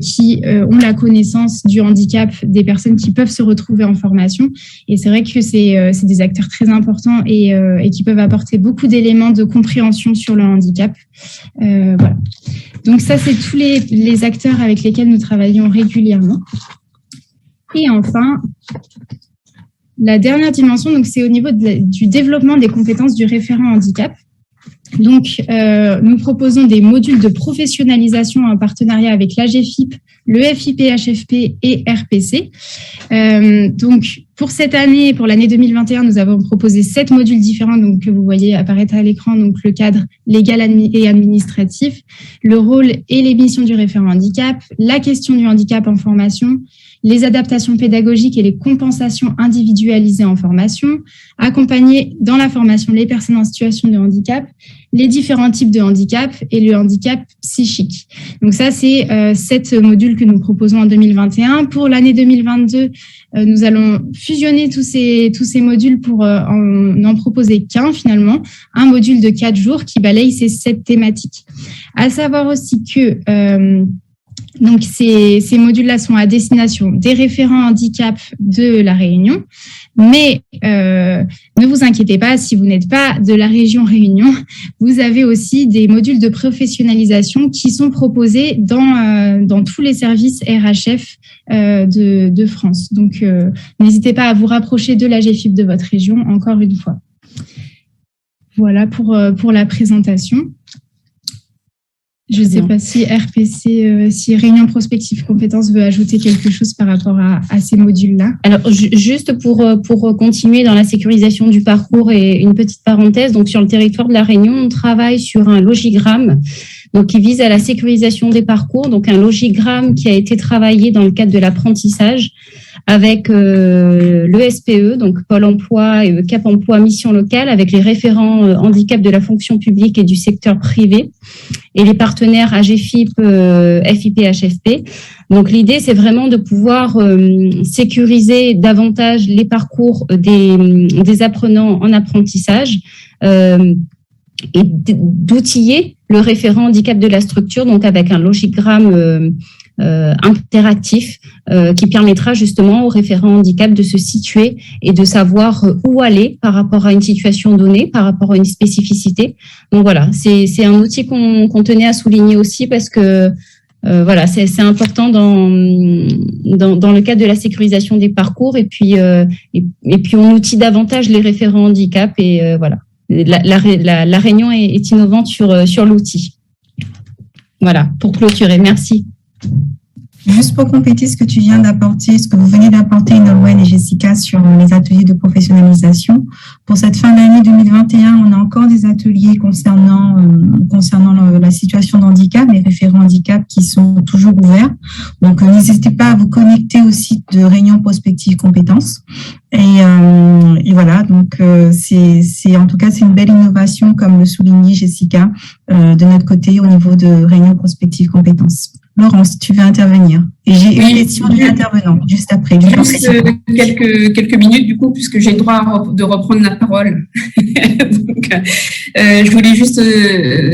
qui ont la connaissance du handicap, des personnes qui peuvent se retrouver en formation. Et c'est vrai que c'est des acteurs très importants et qui peuvent apporter beaucoup d'éléments de compréhension sur le handicap. Voilà. Donc ça, c'est tous les acteurs avec lesquels nous travaillons régulièrement. Et enfin, la dernière dimension, donc, c'est au niveau du développement des compétences du référent handicap. Donc, nous proposons des modules de professionnalisation en partenariat avec l'AGFIP, le FIP-HFP et RPC. Donc, pour cette année, pour l'année 2021, nous avons proposé 7 modules différents donc, que vous voyez apparaître à l'écran, donc le cadre légal et administratif, le rôle et les missions du référent handicap, la question du handicap en formation, les adaptations pédagogiques et les compensations individualisées en formation, accompagner dans la formation les personnes en situation de handicap, les différents types de handicap et le handicap psychique. Donc ça, c'est 7 modules que nous proposons en 2021. Pour l'année 2022, nous allons fusionner tous ces modules pour n'en proposer qu'un finalement, un module de 4 jours qui balaye ces 7 thématiques. À savoir aussi que donc ces modules-là sont à destination des référents handicap de la Réunion, mais ne vous inquiétez pas, si vous n'êtes pas de la région Réunion, vous avez aussi des modules de professionnalisation qui sont proposés dans tous les services RHF de France. Donc, n'hésitez pas à vous rapprocher de l'AGFIP de votre région, encore une fois. Voilà pour la présentation. Je ne sais pas si RPC, si Réunion Prospective Compétences veut ajouter quelque chose par rapport à ces modules-là. Alors, juste pour continuer dans la sécurisation du parcours et une petite parenthèse, donc sur le territoire de la Réunion, on travaille sur un logigramme donc qui vise à la sécurisation des parcours, donc un logigramme qui a été travaillé dans le cadre de l'apprentissage avec le SPE, donc Pôle emploi et Cap emploi mission locale, avec les référents handicap de la fonction publique et du secteur privé et les partenaires AGFIP, FIP, HFP. Donc l'idée, c'est vraiment de pouvoir sécuriser davantage les parcours des apprenants en apprentissage et d'outiller le référent handicap de la structure, donc avec un logigramme interactif qui permettra justement au référent handicap de se situer et de savoir où aller par rapport à une situation donnée, par rapport à une spécificité. Donc voilà, c'est un outil qu'on tenait à souligner aussi parce que voilà, c'est important dans le cadre de la sécurisation des parcours et puis on outille davantage les référents handicap et voilà. La Réunion est innovante sur l'outil. Voilà, pour clôturer. Merci. Juste pour compléter ce que tu viens d'apporter, ce que vous venez d'apporter, Nolwenn et Jessica, sur les ateliers de professionnalisation. Pour cette fin d'année 2021, on a encore des ateliers concernant la situation de handicap, les référents handicap qui sont toujours ouverts. Donc, n'hésitez pas à vous connecter au site de Réunion Prospective Compétences. Et voilà, donc c'est en tout cas c'est une belle innovation, comme le soulignait Jessica, de notre côté au niveau de Réunion Prospective Compétences. Laurence, tu veux intervenir? Et j'ai une question de l'intervenant juste après. Juste quelques minutes du coup, puisque j'ai le droit de reprendre la parole. Donc, je voulais juste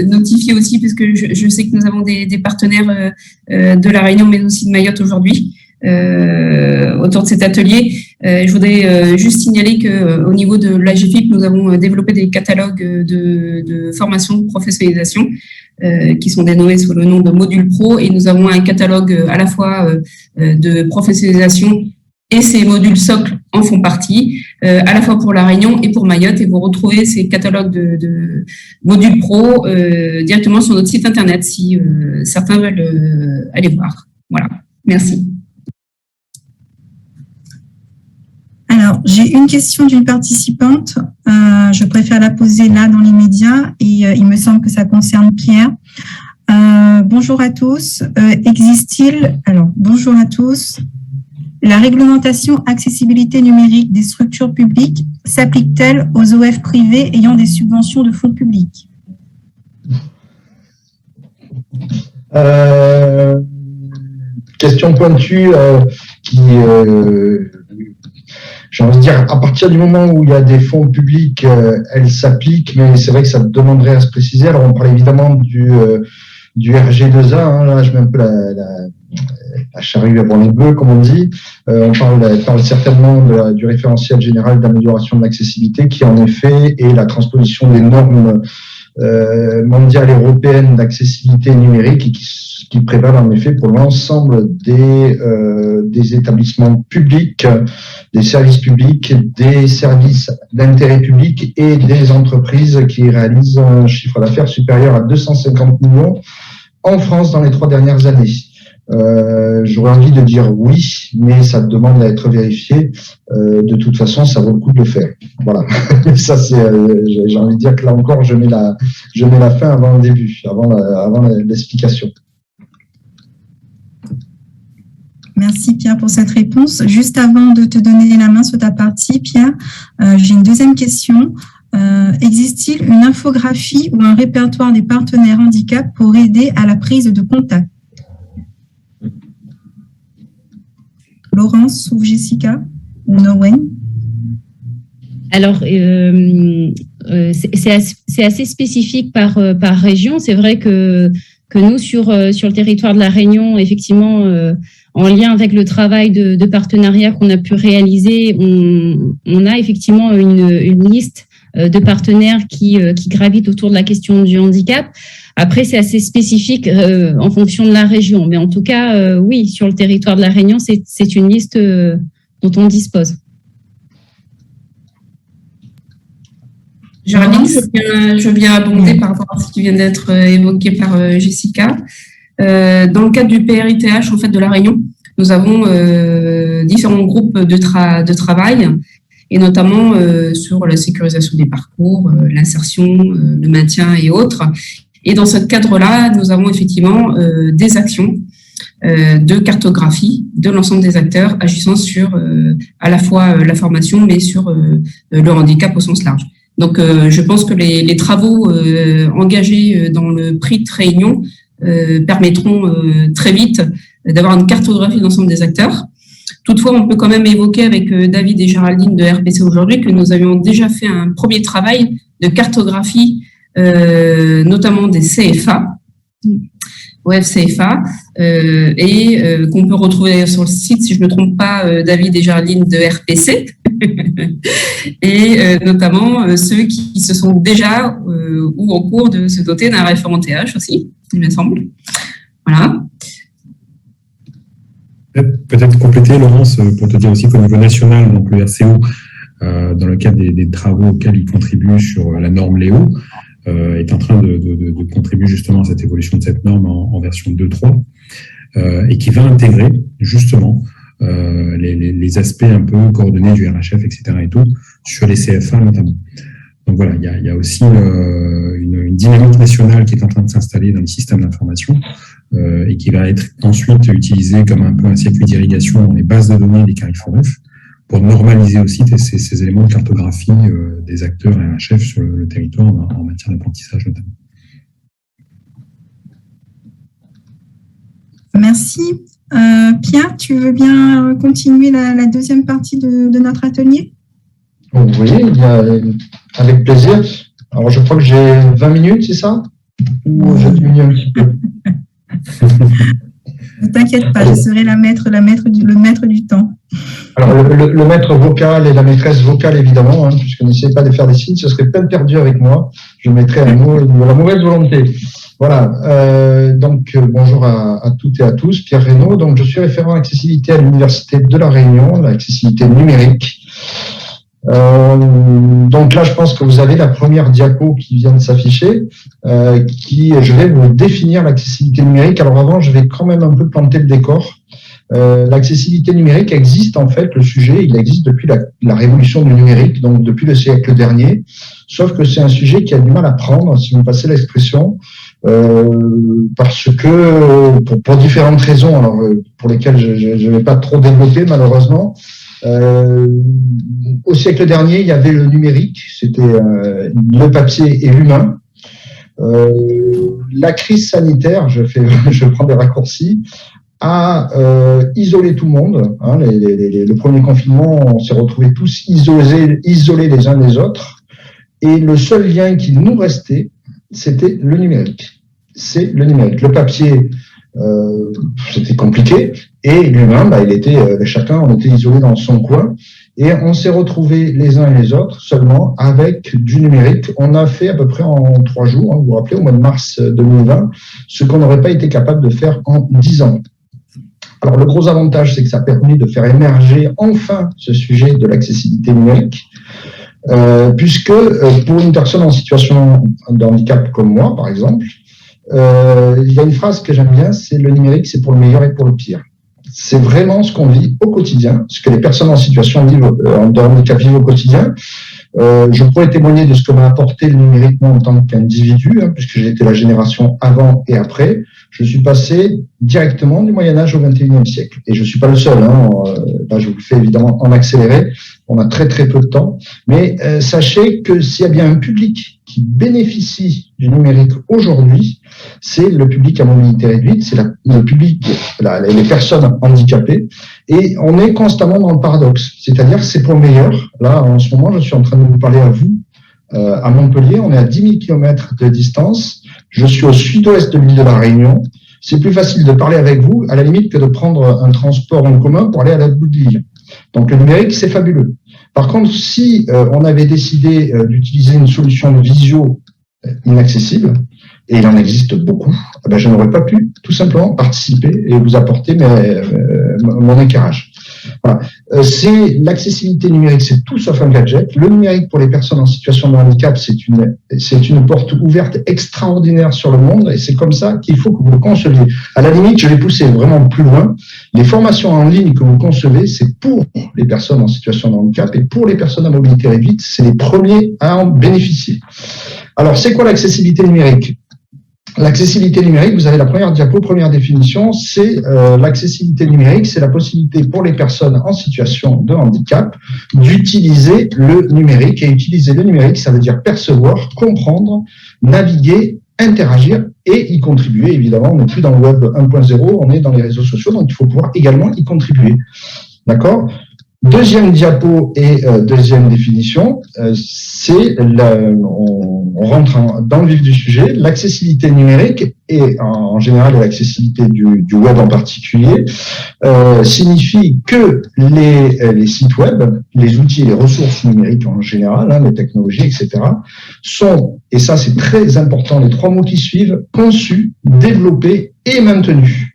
notifier aussi, parce que je sais que nous avons des partenaires de la Réunion, mais aussi de Mayotte aujourd'hui, autour de cet atelier. Je voudrais juste signaler qu'au niveau de l'AGFIP, nous avons développé des catalogues de formation de professionnalisation qui sont dénommés sous le nom de Module Pro, et nous avons un catalogue à la fois de professionnalisation et ces modules socles en font partie, à la fois pour la Réunion et pour Mayotte, et vous retrouvez ces catalogues de modules pro directement sur notre site internet si certains veulent aller voir. Voilà, merci. Alors, j'ai une question d'une participante. Je préfère la poser là dans les médias et il me semble que ça concerne Pierre. Bonjour à tous. Existe-t-il... Alors, bonjour à tous. La réglementation accessibilité numérique des structures publiques s'applique-t-elle aux OF privés ayant des subventions de fonds publics? Question pointue qui, j'ai envie de dire, à partir du moment où il y a des fonds publics, elle s'applique, mais c'est vrai que ça demanderait à se préciser. Alors, on parle évidemment du RG2A, hein, là, je mets un peu la charrue avant les bœufs, comme on dit. On parle certainement du référentiel général d'amélioration de l'accessibilité, qui en effet est la transposition des normes mondiales et européennes d'accessibilité numérique et qui prévalent en effet pour l'ensemble des établissements publics, des services publics, des services d'intérêt public et des entreprises qui réalisent un chiffre d'affaires supérieur à 250 millions en France dans les 3 dernières années. J'aurais envie de dire oui, mais ça demande à être vérifié. De toute façon, ça vaut le coup de le faire. Voilà. Ça, j'ai envie de dire que là encore, je mets la fin avant le début, avant l'explication. Merci Pierre pour cette réponse. Juste avant de te donner la main sur ta partie, Pierre, j'ai une deuxième question. Existe-t-il une infographie ou un répertoire des partenaires handicap pour aider à la prise de contact? Laurence ou Jessica ou Nowen? Alors, c'est assez spécifique par région. C'est vrai que nous, sur le territoire de La Réunion, effectivement, en lien avec le travail de partenariat qu'on a pu réaliser, on a effectivement une liste de partenaires qui gravitent autour de la question du handicap. Après, c'est assez spécifique en fonction de la région. Mais en tout cas, oui, sur le territoire de La Réunion, c'est une liste dont on dispose. Géraldine, je viens abonder par rapport à ce qui vient d'être évoqué par Jessica. Dans le cadre du PRITH, en fait, de La Réunion, nous avons différents groupes de travail, et notamment sur la sécurisation des parcours, l'insertion, le maintien et autres. Et dans ce cadre-là, nous avons effectivement des actions de cartographie de l'ensemble des acteurs agissant sur à la fois la formation, mais sur le handicap au sens large. Donc, je pense que les travaux engagés dans le PRIT Réunion permettront très vite d'avoir une cartographie de l'ensemble des acteurs. Toutefois, on peut quand même évoquer avec David et Géraldine de RPC aujourd'hui que nous avions déjà fait un premier travail de cartographie, notamment des CFA, OF-CFA, et qu'on peut retrouver sur le site, si je ne me trompe pas, David et Géraldine de RPC, et notamment ceux qui se sont déjà ou en cours de se doter d'un référent TH aussi, il me semble. Voilà. Peut-être compléter, Laurence, pour te dire aussi qu'au niveau national, donc le RCO, dans le cadre des travaux auxquels il contribue sur la norme Léo, est en train de contribuer justement à cette évolution de cette norme en version 2.3 et qui va intégrer justement les aspects un peu coordonnés du RHF, etc. et tout, sur les CFA notamment. Donc voilà, il y a aussi une dynamique nationale qui est en train de s'installer dans les systèmes d'information et qui va être ensuite utilisée comme un peu un circuit d'irrigation dans les bases de données des CARIFOREF pour normaliser aussi ces éléments de cartographie des acteurs RHF sur le territoire en matière d'apprentissage notamment. Merci. Pierre, tu veux bien continuer la deuxième partie de notre atelier? Oui, avec plaisir. Alors, je crois que j'ai 20 minutes, c'est ça? Ou je diminue un petit peu? Ne t'inquiète pas, je serai le maître du temps. Alors, le maître vocal et la maîtresse vocale, évidemment, puisque n'essayez pas de faire des signes, ce serait peine perdue avec moi. Je mettrais un mot de la mauvaise volonté. Voilà. Donc, bonjour à toutes et à tous. Pierre Reynaud. Donc, je suis référent accessibilité à l'Université de La Réunion, l'accessibilité numérique. Donc là, je pense que vous avez la première diapo qui vient de s'afficher, je vais vous définir l'accessibilité numérique. Alors avant, je vais quand même un peu planter le décor. L'accessibilité numérique existe en fait, le sujet, il existe depuis la révolution du numérique, donc depuis le siècle dernier, sauf que c'est un sujet qui a du mal à prendre, si vous passez l'expression, parce que pour différentes raisons, alors pour lesquelles je ne vais pas trop développer malheureusement. Au siècle dernier, il y avait le numérique, c'était le papier et l'humain. La crise sanitaire, je prends des raccourcis, a isolé tout le monde. Hein, le premier confinement, on s'est retrouvés tous isolés les uns des autres. Et le seul lien qui nous restait, c'était le numérique. C'est le numérique. Le papier, c'était compliqué. Et l'humain, chacun, on était isolé dans son coin. Et on s'est retrouvés les uns et les autres seulement avec du numérique. On a fait à peu près en 3 jours, hein, vous vous rappelez, au mois de mars 2020, ce qu'on n'aurait pas été capable de faire en 10 ans. Alors, le gros avantage, c'est que ça a permis de faire émerger enfin ce sujet de l'accessibilité numérique, puisque pour une personne en situation de handicap comme moi, par exemple, il y a une phrase que j'aime bien, c'est le numérique, c'est pour le meilleur et pour le pire. C'est vraiment ce qu'on vit au quotidien, ce que les personnes en situation de handicap vivent au quotidien. Je pourrais témoigner de ce que m'a apporté le numérique moi, en tant qu'individu, hein, puisque j'ai été la génération avant et après. Je suis passé directement du Moyen-Âge au XXIe siècle. Et je ne suis pas le seul. Hein. Là, je vous le fais évidemment en accéléré. On a très très peu de temps. Mais sachez que s'il y a bien un public qui bénéficie du numérique aujourd'hui, c'est le public à mobilité réduite, c'est le public, les personnes handicapées. Et on est constamment dans le paradoxe. C'est-à-dire que c'est pour le meilleur. Là, en ce moment, je suis en train de vous parler à vous, à Montpellier. On est à 10 000 km de distance. Je suis au sud-ouest de l'île de la Réunion. C'est plus facile de parler avec vous, à la limite, que de prendre un transport en commun pour aller à l'autre bout de l'île. Donc, le numérique, c'est fabuleux. Par contre, si on avait décidé d'utiliser une solution de visio inaccessible, et il en existe beaucoup, je n'aurais pas pu tout simplement participer et vous apporter mon éclairage. Voilà. C'est l'accessibilité numérique, c'est tout sauf un gadget. Le numérique pour les personnes en situation de handicap, c'est une porte ouverte extraordinaire sur le monde et c'est comme ça qu'il faut que vous le conceviez. À la limite, je vais pousser vraiment plus loin. Les formations en ligne que vous concevez, c'est pour les personnes en situation de handicap et pour les personnes à mobilité réduite, c'est les premiers à en bénéficier. Alors, c'est quoi l'accessibilité numérique ? L'accessibilité numérique, vous avez la première diapo, première définition, c'est l'accessibilité numérique, c'est la possibilité pour les personnes en situation de handicap d'utiliser le numérique. Et utiliser le numérique, ça veut dire percevoir, comprendre, naviguer, interagir et y contribuer. Évidemment, on n'est plus dans le web 1.0, on est dans les réseaux sociaux, donc il faut pouvoir également y contribuer. D'accord ? Deuxième diapo et deuxième définition, on rentre dans le vif du sujet. L'accessibilité numérique et en général l'accessibilité du web en particulier signifie que les sites web, les outils et les ressources numériques en général, hein, les technologies, etc., sont, et ça c'est très important, les 3 mots qui suivent, conçus, développés et maintenus.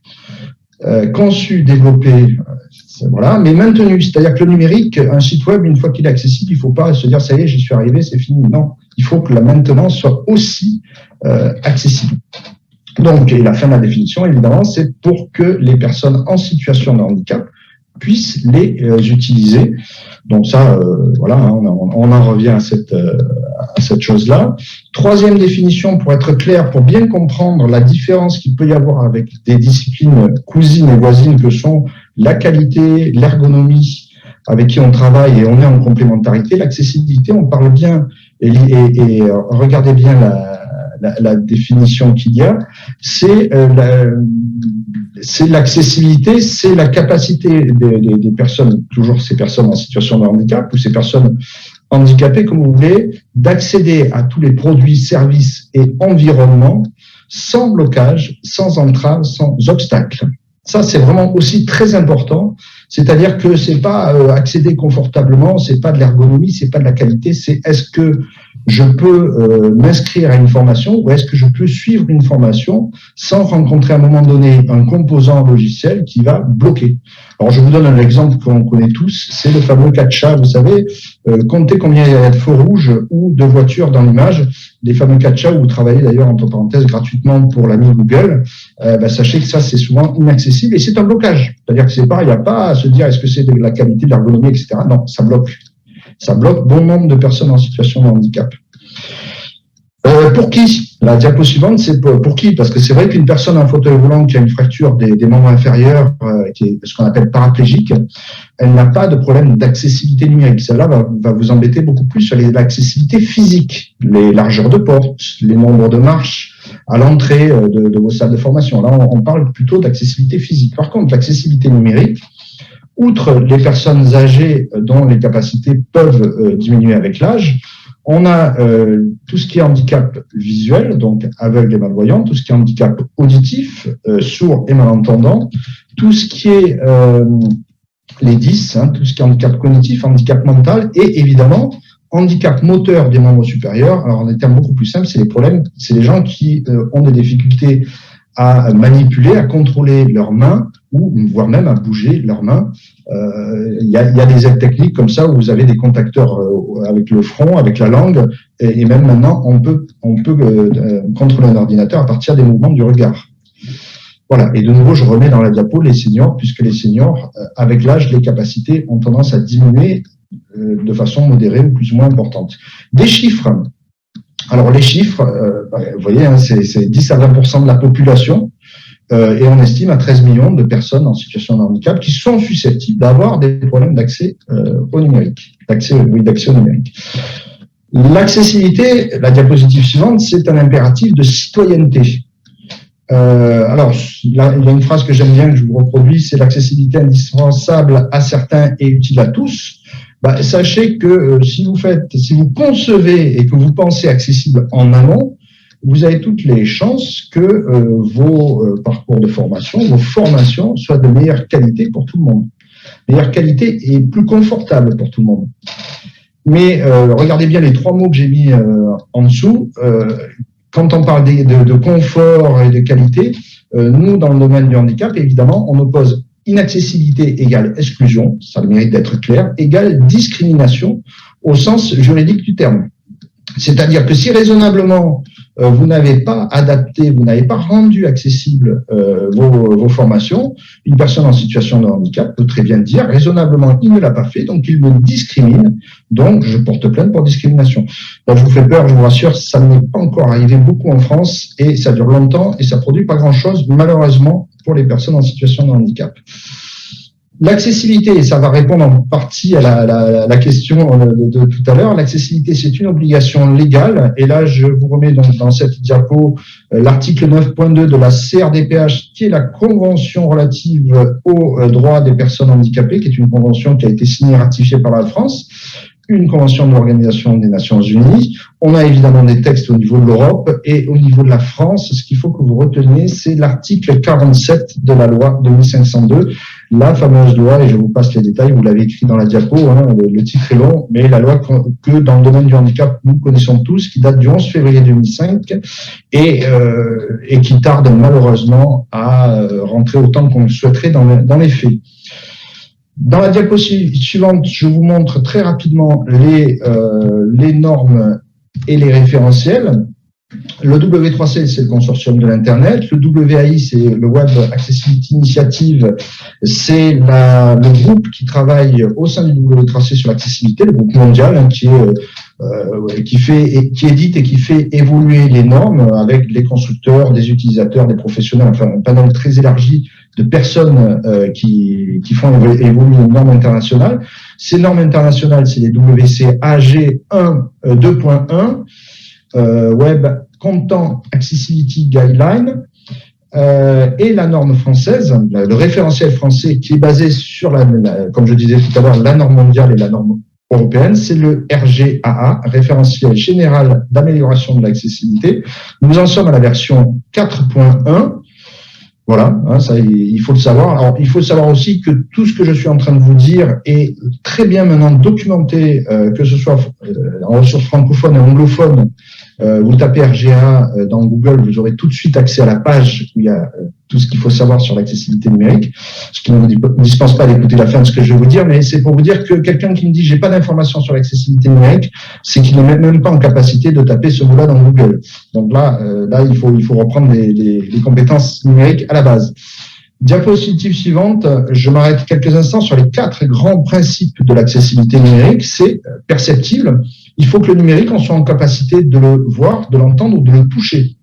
Conçus, développés, voilà, mais maintenu, c'est-à-dire que le numérique, un site web, une fois qu'il est accessible, il ne faut pas se dire ça y est, j'y suis arrivé, c'est fini. Non, il faut que la maintenance soit aussi accessible. Donc, et la fin de la définition, évidemment, c'est pour que les personnes en situation de handicap puissent les utiliser. Donc ça, voilà, hein, on en revient à cette chose-là. Troisième définition, pour être clair, pour bien comprendre la différence qu'il peut y avoir avec des disciplines cousines et voisines que sont la qualité, l'ergonomie, avec qui on travaille et on est en complémentarité, l'accessibilité, on parle bien, et regardez bien la définition qu'il y a, c'est l'accessibilité, c'est la capacité des personnes, toujours ces personnes en situation de handicap ou ces personnes handicapées, comme vous voulez, d'accéder à tous les produits, services et environnements sans blocage, sans entrave, sans obstacle. Ça, c'est vraiment aussi très important. C'est-à-dire que c'est pas accéder confortablement, c'est pas de l'ergonomie, c'est pas de la qualité, c'est est-ce que je peux m'inscrire à une formation ou est-ce que je peux suivre une formation sans rencontrer à un moment donné un composant logiciel qui va bloquer. Alors, je vous donne un exemple qu'on connaît tous, c'est le fameux CAPTCHA. Vous savez, comptez combien il y a de feux rouges ou de voitures dans l'image. Les fameux CAPTCHA où vous travaillez d'ailleurs, entre parenthèses, gratuitement pour l'ami Google. Sachez que ça, c'est souvent inaccessible et c'est un blocage. C'est-à-dire que c'est pas, il n'y a pas à se dire est-ce que c'est de la qualité, de l'ergonomie, etc. Non, ça bloque. Ça bloque bon nombre de personnes en situation de handicap. Pour qui La diapo suivante, c'est pour qui? Parce que c'est vrai qu'une personne en fauteuil roulant qui a une fracture des membres inférieurs, qui est ce qu'on appelle paraplégique, elle n'a pas de problème d'accessibilité numérique. Celle-là va vous embêter beaucoup plus sur l'accessibilité physique, les largeurs de porte, les nombres de marches à l'entrée de vos salles de formation. Là, on parle plutôt d'accessibilité physique. Par contre, l'accessibilité numérique, outre les personnes âgées dont les capacités peuvent diminuer avec l'âge, on a tout ce qui est handicap visuel, donc aveugle et malvoyant, tout ce qui est handicap auditif, sourd et malentendant, tout ce qui est les 10, tout ce qui est handicap cognitif, handicap mental et évidemment handicap moteur des membres supérieurs. Alors en des termes beaucoup plus simples, c'est les gens qui ont des difficultés à manipuler, à contrôler leurs mains ou voire même à bouger leurs mains. Il y a des aides techniques comme ça où vous avez des contacteurs avec le front, avec la langue, et même maintenant on peut contrôler un ordinateur à partir des mouvements du regard. Voilà. Et de nouveau, je remets dans la diapo les seniors, puisque les seniors, avec l'âge, les capacités ont tendance à diminuer de façon modérée ou plus ou moins importante. Des chiffres. Alors les chiffres, vous voyez, c'est 10 à 20% de la population. Et on estime à 13 millions de personnes en situation de handicap qui sont susceptibles d'avoir des problèmes d'accès au numérique. D'accès au numérique. L'accessibilité, la diapositive suivante, c'est un impératif de citoyenneté. Alors, là, il y a une phrase que j'aime bien, que je vous reproduis, c'est l'accessibilité indispensable à certains et utile à tous. Sachez que si vous concevez et que vous pensez accessible en amont, vous avez toutes les chances que vos parcours de formation, vos formations soient de meilleure qualité pour tout le monde. Meilleure qualité et plus confortable pour tout le monde. Mais regardez bien les 3 mots que j'ai mis en dessous. Quand on parle de confort et de qualité, nous, dans le domaine du handicap, évidemment, on oppose inaccessibilité égale exclusion, ça a le mérite d'être clair, égale discrimination au sens juridique du terme. C'est-à-dire que si raisonnablement, vous n'avez pas adapté, vous n'avez pas rendu accessible vos formations, une personne en situation de handicap peut très bien dire, raisonnablement, il ne l'a pas fait, donc il me discrimine, donc je porte plainte pour discrimination. Donc je vous fais peur, je vous rassure, ça n'est pas encore arrivé beaucoup en France et ça dure longtemps et ça produit pas grand-chose, malheureusement, pour les personnes en situation de handicap. L'accessibilité, et ça va répondre en partie à la question de tout à l'heure, l'accessibilité, c'est une obligation légale. Et là, je vous remets donc dans cette diapo l'article 9.2 de la CRDPH, qui est la convention relative aux droits des personnes handicapées, qui est une convention qui a été signée et ratifiée par la France, une convention de l'Organisation des Nations Unies. On a évidemment des textes au niveau de l'Europe et au niveau de la France. Ce qu'il faut que vous reteniez, c'est l'article 47 de la loi 2502, la fameuse loi, et je vous passe les détails, vous l'avez écrit dans la diapo, le titre est long, mais la loi que dans le domaine du handicap, nous connaissons tous, qui date du 11 février 2005 et qui tarde malheureusement à rentrer autant qu'on le souhaiterait dans les faits. Dans la diapositive suivante, je vous montre très rapidement les normes et les référentiels. Le W3C, c'est le consortium de l'Internet. Le WAI, c'est le Web Accessibility Initiative. C'est le groupe qui travaille au sein du W3C sur l'accessibilité, le groupe mondial, qui édite et qui fait évoluer les normes avec les constructeurs, des utilisateurs, des professionnels, enfin un panel très élargi de personnes qui font évoluer les normes internationales. Ces normes internationales, c'est les WCAG 2.1, Web Content Accessibility Guideline, et la norme française, le référentiel français qui est basé sur, comme je disais tout à l'heure, la norme mondiale et la norme européenne, c'est le RGAA, référentiel général d'amélioration de l'accessibilité. Nous en sommes à la version 4.1. Voilà, ça, il faut le savoir. Alors, il faut savoir aussi que tout ce que je suis en train de vous dire est très bien maintenant documenté, que ce soit en ressources francophones et anglophones. Vous tapez RGA dans Google, vous aurez tout de suite accès à la page où il y a tout ce qu'il faut savoir sur l'accessibilité numérique, ce qui ne vous dispense pas d'écouter la fin de ce que je vais vous dire, mais c'est pour vous dire que quelqu'un qui me dit j'ai pas d'informations sur l'accessibilité numérique, c'est qu'il n'est même pas en capacité de taper ce mot-là dans Google. Donc là, il faut reprendre les compétences numériques à la base. Diapositive suivante, je m'arrête quelques instants sur les 4 grands principes de l'accessibilité numérique. C'est perceptible, il faut que le numérique, on soit en capacité de le voir, de l'entendre ou de le toucher.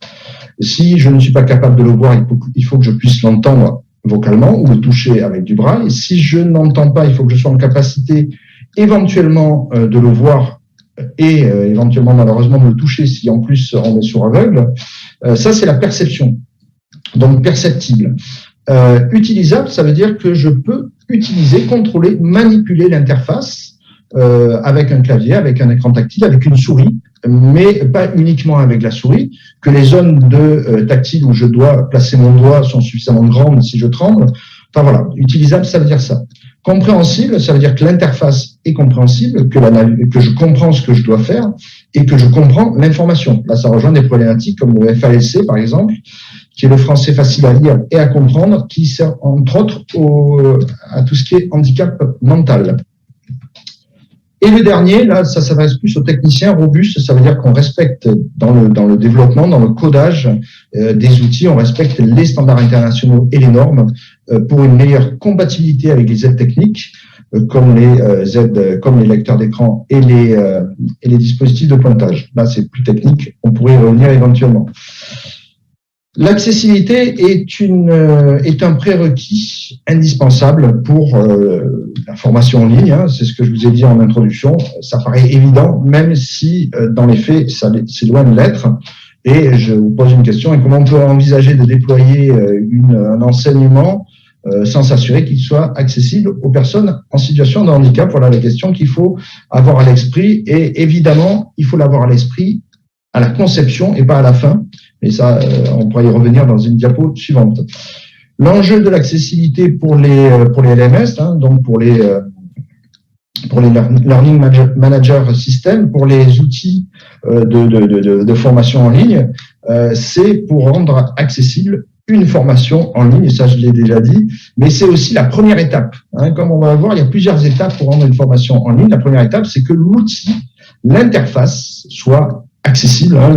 Si je ne suis pas capable de le voir, il faut que je puisse l'entendre vocalement ou le toucher avec du braille. Si je n'entends pas, il faut que je sois en capacité éventuellement de le voir et éventuellement malheureusement de le toucher si en plus on est sourd aveugle. Ça, c'est la perception, donc perceptible. Utilisable, ça veut dire que je peux utiliser, contrôler, manipuler l'interface avec un clavier, avec un écran tactile, avec une souris, mais pas uniquement avec la souris, que les zones de tactile où je dois placer mon doigt sont suffisamment grandes si je tremble. Enfin voilà, utilisable, ça veut dire ça. Compréhensible, ça veut dire que l'interface est compréhensible, que je comprends ce que je dois faire et que je comprends l'information. Là, ça rejoint des problématiques comme le FALC, par exemple, qui est le français facile à lire et à comprendre, qui sert entre autres à tout ce qui est handicap mental. Et le dernier, là, ça s'adresse plus aux techniciens robustes, ça veut dire qu'on respecte dans le développement, dans le codage des outils, on respecte les standards internationaux et les normes pour une meilleure compatibilité avec les aides techniques, comme les aides, comme les lecteurs d'écran et les dispositifs de pointage. Là, c'est plus technique, on pourrait y revenir éventuellement. L'accessibilité est un prérequis indispensable pour la formation en ligne. Hein, c'est ce que je vous ai dit en introduction. Ça paraît évident, même si dans les faits, c'est loin de l'être. Et je vous pose une question, et comment on peut envisager de déployer un enseignement sans s'assurer qu'il soit accessible aux personnes en situation de handicap? Voilà la question qu'il faut avoir à l'esprit. Et évidemment, il faut l'avoir à l'esprit à la conception et pas à la fin. Et ça, on pourra y revenir dans une diapo suivante. L'enjeu de l'accessibilité pour les LMS, hein, donc pour les Learning Manager System, pour les outils de formation en ligne, c'est pour rendre accessible une formation en ligne, et ça je l'ai déjà dit, mais c'est aussi la première étape. Hein, comme on va voir, il y a plusieurs étapes pour rendre une formation en ligne. La première étape, c'est que l'outil, l'interface soit accessible. Hein,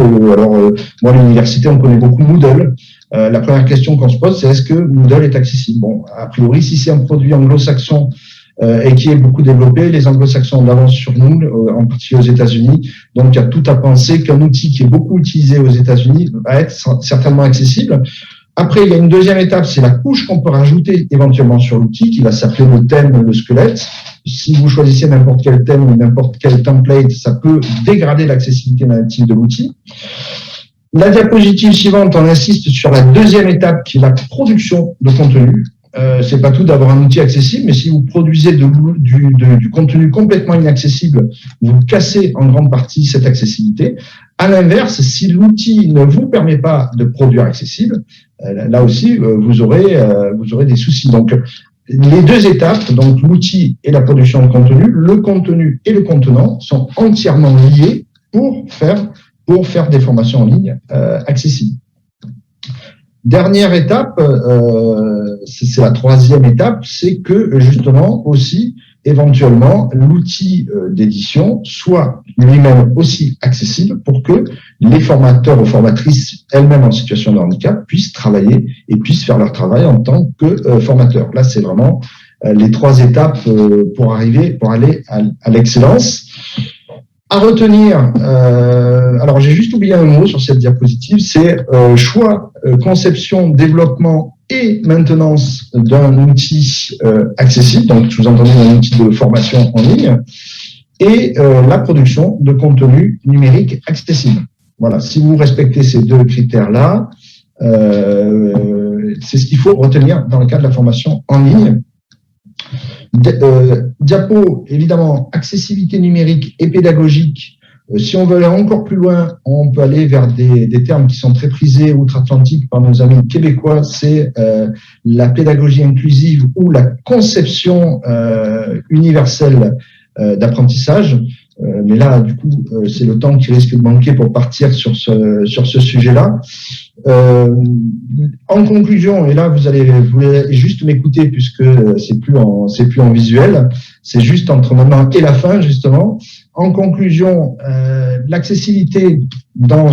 moi, à l'université, on connaît beaucoup Moodle. La première question qu'on se pose, c'est est-ce que Moodle est accessible? Bon, a priori, si c'est un produit anglo-saxon et qui est beaucoup développé, les anglo-saxons ont d'avance sur nous, en particulier aux États-Unis. Donc, il y a tout à penser qu'un outil qui est beaucoup utilisé aux États-Unis va être certainement accessible. Après, il y a une deuxième étape, c'est la couche qu'on peut rajouter éventuellement sur l'outil, qui va s'appeler le thème, le squelette. Si vous choisissez n'importe quel thème ou n'importe quel template, ça peut dégrader l'accessibilité native de l'outil. La diapositive suivante, on insiste sur la deuxième étape, qui est la production de contenu. C'est pas tout d'avoir un outil accessible, mais si vous produisez du contenu complètement inaccessible, vous cassez en grande partie cette accessibilité. À l'inverse, si l'outil ne vous permet pas de produire accessible, là aussi, vous aurez des soucis. Donc, les deux étapes, donc l'outil et la production de contenu, le contenu et le contenant sont entièrement liés pour faire des formations en ligne accessibles. Dernière étape, c'est la troisième étape, c'est que justement aussi, éventuellement, l'outil d'édition soit lui-même aussi accessible pour que les formateurs ou formatrices elles-mêmes en situation de handicap puissent travailler et puissent faire leur travail en tant que formateurs. Là, c'est vraiment les trois étapes pour aller à l'excellence. À retenir, alors j'ai juste oublié un mot sur cette diapositive, c'est choix, conception, développement et maintenance d'un outil accessible, donc sous-entendu un outil de formation en ligne, et la production de contenu numérique accessible. Voilà, si vous respectez ces deux critères-là, c'est ce qu'il faut retenir dans le cadre de la formation en ligne. Diapo, évidemment, accessibilité numérique et pédagogique. Si on veut aller encore plus loin, on peut aller vers des termes qui sont très prisés outre-Atlantique par nos amis québécois, c'est la pédagogie inclusive ou la conception universelle d'apprentissage. Mais là, du coup, c'est le temps qui risque de manquer pour partir sur ce sujet-là. En conclusion, et là vous allez juste m'écouter puisque c'est plus en visuel, c'est juste entre maintenant et la fin justement. En conclusion, l'accessibilité dans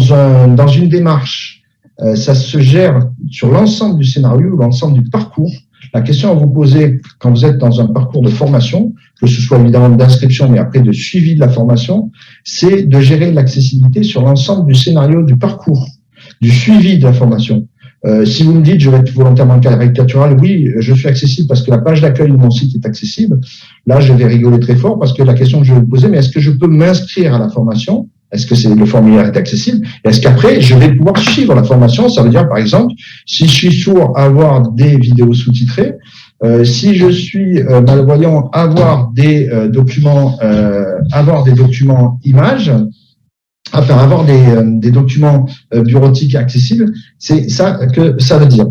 une démarche, ça se gère sur l'ensemble du scénario, l'ensemble du parcours. La question à vous poser quand vous êtes dans un parcours de formation, que ce soit évidemment d'inscription, mais après de suivi de la formation, c'est de gérer l'accessibilité sur l'ensemble du scénario du parcours, du suivi de la formation. Si vous me dites, je vais être volontairement caricatural, oui, je suis accessible parce que la page d'accueil de mon site est accessible. Là, je vais rigoler très fort parce que la question que je vais vous poser, mais est-ce que je peux m'inscrire à la formation? Est-ce que le formulaire est accessible? Est-ce qu'après, je vais pouvoir suivre la formation? Ça veut dire, par exemple, si je suis sourd, avoir des vidéos sous-titrées. Si je suis malvoyant, avoir des documents images. Enfin, avoir des documents bureautiques accessibles, c'est ça que ça veut dire.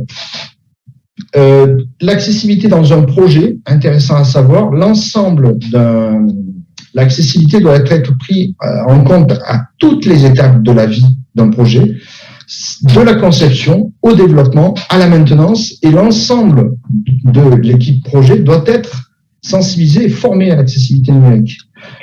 L'accessibilité dans un projet, intéressant à savoir, l'accessibilité doit être prise en compte à toutes les étapes de la vie d'un projet, de la conception au développement, à la maintenance, et l'ensemble de l'équipe projet doit être sensibilisé et formé à l'accessibilité numérique.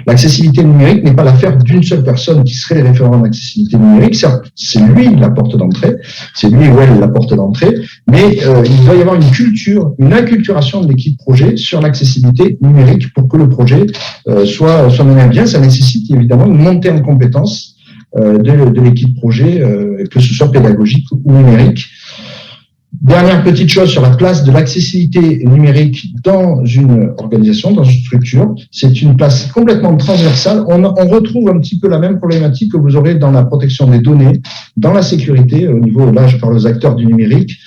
L'accessibilité numérique n'est pas l'affaire d'une seule personne qui serait le référent en accessibilité numérique. Certes, c'est lui la porte d'entrée, c'est lui ou elle la porte d'entrée, mais il doit y avoir une culture, une inculturation de l'équipe projet sur l'accessibilité numérique pour que le projet soit mené à bien. Ça nécessite évidemment une montée en compétences de l'équipe projet, que ce soit pédagogique ou numérique. Dernière petite chose sur la place de l'accessibilité numérique dans une organisation, dans une structure, c'est une place complètement transversale. On retrouve un petit peu la même problématique que vous aurez dans la protection des données, dans la sécurité, au niveau, là je parle aux acteurs du numérique,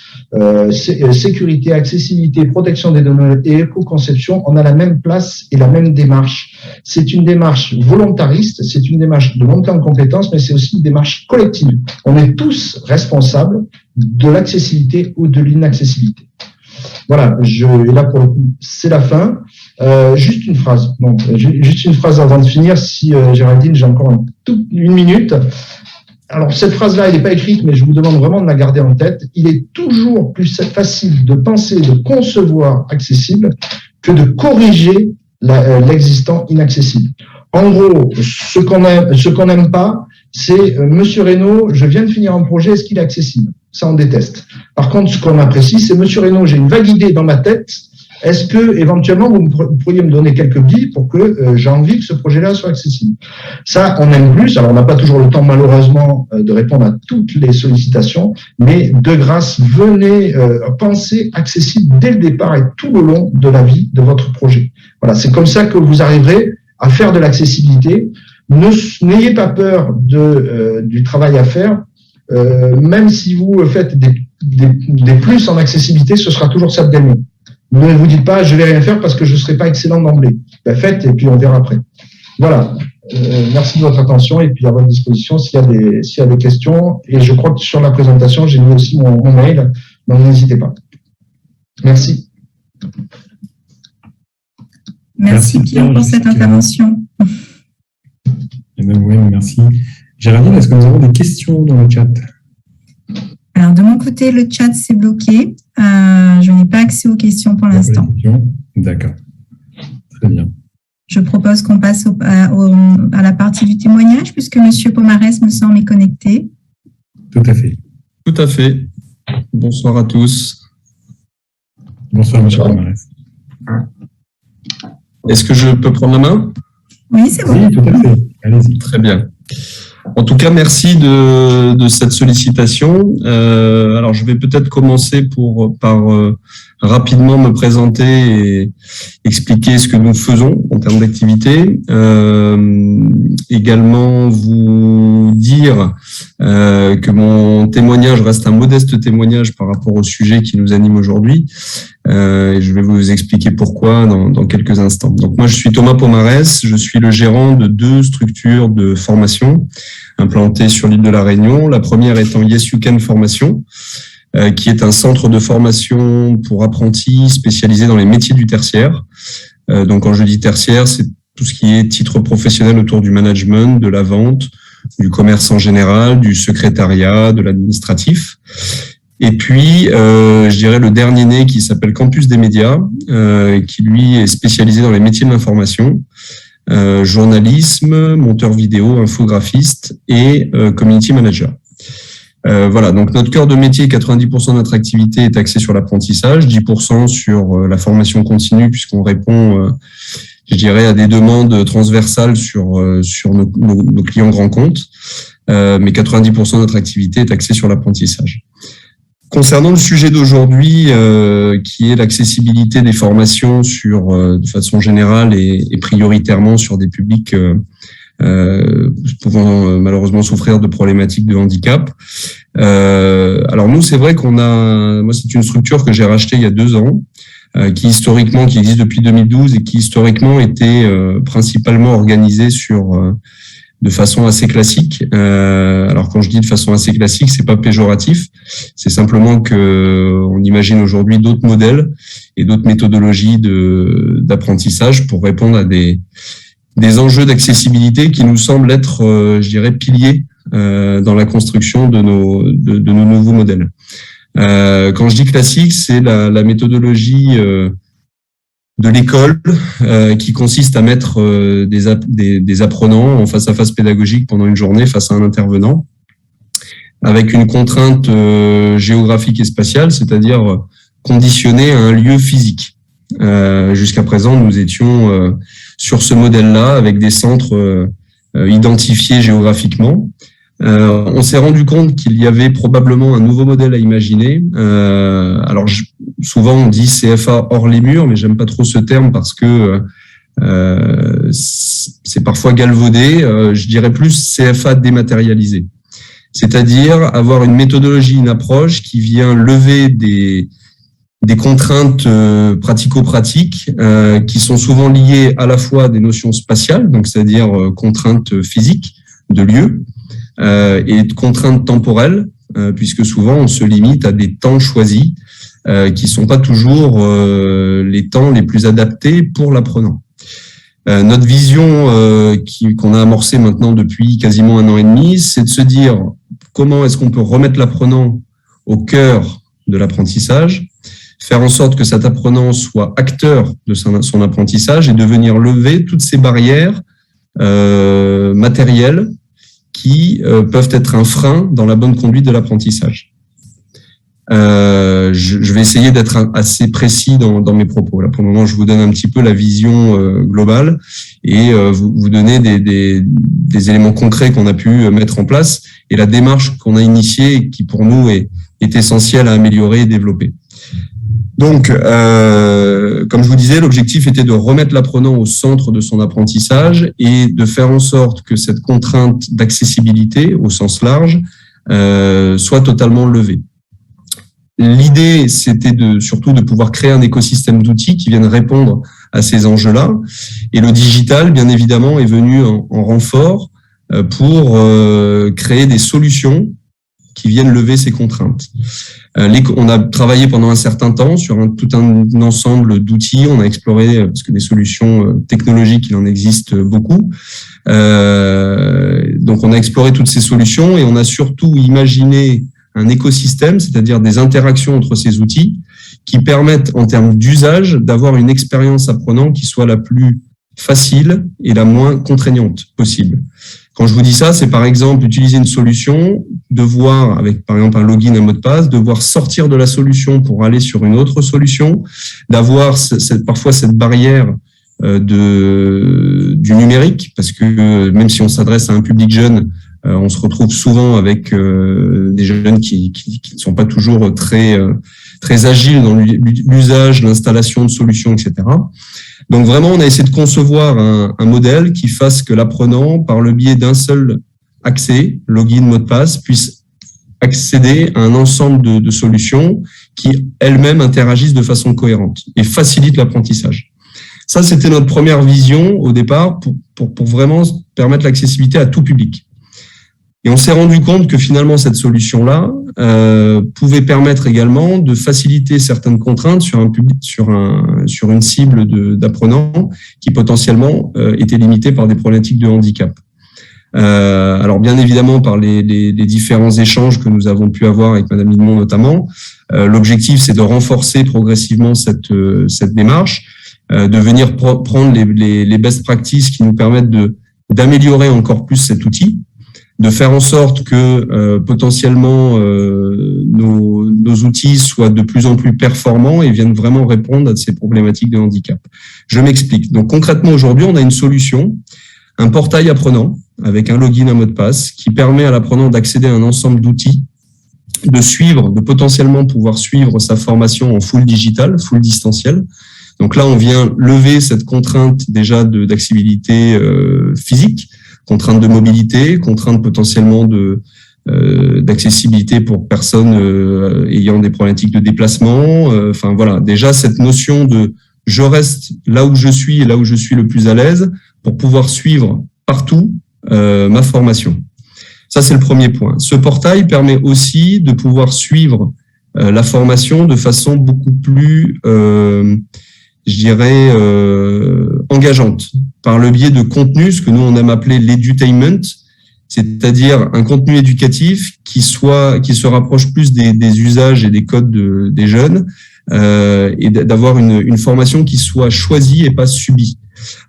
sécurité, accessibilité, protection des données et éco-conception, on a la même place et la même démarche. C'est une démarche volontariste, c'est une démarche de montée en compétences, mais c'est aussi une démarche collective. On est tous responsables de l'accessibilité ou de l'inaccessibilité. Voilà, et là pour le coup, c'est la fin. Juste une phrase. Donc, juste une phrase avant de finir. Si Géraldine, j'ai encore une minute. Alors, cette phrase-là, elle n'est pas écrite, mais je vous demande vraiment de la garder en tête. Il est toujours plus facile de penser, de concevoir accessible que de corriger l'existant inaccessible. En gros, ce qu'on n'aime pas, c'est Monsieur Reynaud, je viens de finir un projet, est-ce qu'il est accessible? Ça, on déteste. Par contre, ce qu'on apprécie, c'est Monsieur Reynaud, j'ai une vague idée dans ma tête. Est-ce que, éventuellement, vous pourriez me donner quelques billes pour que j'ai envie que ce projet-là soit accessible? Ça, on aime plus. Alors, on n'a pas toujours le temps, malheureusement, de répondre à toutes les sollicitations, mais de grâce, venez penser accessible dès le départ et tout le long de la vie de votre projet. Voilà, c'est comme ça que vous arriverez à faire de l'accessibilité. N'ayez pas peur du travail à faire. Même si vous faites des plus en accessibilité, ce sera toujours ça de gagner. Ne vous dites pas, je vais rien faire parce que je ne serai pas excellent d'emblée. Ben, faites et puis on verra après. Voilà. Merci de votre attention et puis à votre disposition s'il y a des questions. Et je crois que sur la présentation, j'ai mis aussi mon mail, donc n'hésitez pas. Merci. Merci Pierre pour cette intervention. Oui, merci. Géraldine, est-ce que nous avons des questions dans le chat? Alors, de mon côté, le chat s'est bloqué. Je n'ai pas accès aux questions pour l'instant. D'accord. Très bien. Je propose qu'on passe à la partie du témoignage, puisque M. Pomarès me semble est connecté. Tout à fait. Tout à fait. Bonsoir à tous. Bonsoir, M. Pomarès. Est-ce que je peux prendre la main? Oui, c'est bon. Oui, tout à fait. Allez-y. Très bien. En tout cas, merci de cette sollicitation. Alors, je vais peut-être commencer par rapidement me présenter et expliquer ce que nous faisons en termes d'activité. Également, vous dire que mon témoignage reste un modeste témoignage par rapport au sujet qui nous anime aujourd'hui. Et je vais vous expliquer pourquoi dans quelques instants. Donc, moi, je suis Thomas Pomarès. Je suis le gérant de 2 structures de formation implantées sur l'île de la Réunion. La première étant Yes You Can Formation, qui est un centre de formation pour apprentis spécialisé dans les métiers du tertiaire. Donc, quand je dis tertiaire, c'est tout ce qui est titre professionnel autour du management, de la vente, du commerce en général, du secrétariat, de l'administratif. Et puis, je dirais le dernier né qui s'appelle Campus des médias, qui lui est spécialisé dans les métiers de l'information, journalisme, monteur vidéo, infographiste et community manager. Voilà, donc notre cœur de métier, 90% de notre activité est axée sur l'apprentissage, 10% sur la formation continue, puisqu'on répond, je dirais, à des demandes transversales sur nos clients grands comptes. Mais 90% de notre activité est axée sur l'apprentissage. Concernant le sujet d'aujourd'hui, qui est l'accessibilité des formations de façon générale et prioritairement sur des publics pouvant malheureusement souffrir de problématiques de handicap. Alors nous, c'est vrai moi c'est une structure que j'ai rachetée il y a 2 ans, qui existe depuis 2012 et qui historiquement était principalement organisée de façon assez classique. Alors quand je dis de façon assez classique, c'est pas péjoratif, c'est simplement que on imagine aujourd'hui d'autres modèles et d'autres méthodologies d'apprentissage pour répondre à des enjeux d'accessibilité qui nous semblent être, je dirais, piliers dans la construction de nos nouveaux modèles. Quand je dis classique, c'est la méthodologie de l'école qui consiste à mettre des apprenants en face-à-face pédagogique pendant une journée face à un intervenant, avec une contrainte géographique et spatiale, c'est-à-dire conditionnée à un lieu physique. Jusqu'à présent, nous étions sur ce modèle-là, avec des centres identifiés géographiquement. On s'est rendu compte qu'il y avait probablement un nouveau modèle à imaginer. Alors, souvent, on dit CFA hors les murs, mais j'aime pas trop ce terme parce que c'est parfois galvaudé. Je dirais plus CFA dématérialisé. C'est-à-dire avoir une méthodologie, une approche qui vient lever des contraintes pratico-pratiques qui sont souvent liées à la fois à des notions spatiales, donc c'est-à-dire contraintes physiques de lieu, et de contraintes temporelles, puisque souvent on se limite à des temps choisis qui sont pas toujours les temps les plus adaptés pour l'apprenant. Notre vision qu'on a amorcée maintenant depuis quasiment 1 an et demi, c'est de se dire comment est-ce qu'on peut remettre l'apprenant au cœur de l'apprentissage, faire en sorte que cet apprenant soit acteur de son apprentissage et de venir lever toutes ces barrières matérielles qui peuvent être un frein dans la bonne conduite de l'apprentissage. Je vais essayer d'être assez précis dans mes propos. Là, pour le moment, je vous donne un petit peu la vision globale et vous donner des éléments concrets qu'on a pu mettre en place et la démarche qu'on a initiée et qui, pour nous, est essentielle à améliorer et développer. Donc, comme je vous disais, l'objectif était de remettre l'apprenant au centre de son apprentissage et de faire en sorte que cette contrainte d'accessibilité, au sens large, soit totalement levée. L'idée, c'était surtout de pouvoir créer un écosystème d'outils qui viennent répondre à ces enjeux-là. Et le digital, bien évidemment, est venu en renfort pour créer des solutions qui viennent lever ces contraintes. On a travaillé pendant un certain temps sur tout un ensemble d'outils. On a exploré, parce que des solutions technologiques, il en existe beaucoup. Donc, on a exploré toutes ces solutions et on a surtout imaginé un écosystème, c'est-à-dire des interactions entre ces outils qui permettent, en termes d'usage, d'avoir une expérience apprenant qui soit la plus facile et la moins contraignante possible. Quand je vous dis ça, c'est par exemple utiliser une solution, devoir, avec par exemple un login, un mot de passe, devoir sortir de la solution pour aller sur une autre solution, d'avoir parfois cette barrière du numérique, parce que même si on s'adresse à un public jeune, on se retrouve souvent avec des jeunes qui ne sont pas toujours très agiles dans l'usage, l'installation de solutions, etc. Donc vraiment, on a essayé de concevoir un modèle qui fasse que l'apprenant, par le biais d'un seul accès, login, mot de passe, puisse accéder à un ensemble de solutions qui elles-mêmes interagissent de façon cohérente et facilitent l'apprentissage. Ça, c'était notre première vision au départ pour vraiment permettre l'accessibilité à tout public. Et on s'est rendu compte que finalement, cette solution-là pouvait permettre également de faciliter certaines contraintes sur un public, sur une cible d'apprenants qui potentiellement étaient limitées par des problématiques de handicap. Alors bien évidemment, par les différents échanges que nous avons pu avoir avec Madame Lidmont notamment, l'objectif c'est de renforcer progressivement cette démarche, de venir prendre les best practices qui nous permettent d'améliorer encore plus cet outil. de faire en sorte que potentiellement nos outils soient de plus en plus performants et viennent vraiment répondre à ces problématiques de handicap. Je m'explique. Donc concrètement, aujourd'hui, on a une solution, un portail apprenant avec un login, un mot de passe, qui permet à l'apprenant d'accéder à un ensemble d'outils, de potentiellement pouvoir suivre sa formation en full digital, full distanciel. Donc là, on vient lever cette contrainte déjà d'accessibilité physique, contrainte de mobilité, contrainte potentiellement d'accessibilité pour personnes ayant des problématiques de déplacement. Enfin voilà, déjà cette notion de je reste là où je suis et là où je suis le plus à l'aise pour pouvoir suivre partout ma formation. Ça, c'est le premier point. Ce portail permet aussi de pouvoir suivre la formation de façon beaucoup plus, engageante, par le biais de contenus, ce que nous, on aime appeler l'edutainment, c'est-à-dire un contenu éducatif qui se rapproche plus des usages et des codes des jeunes, et d'avoir une formation qui soit choisie et pas subie.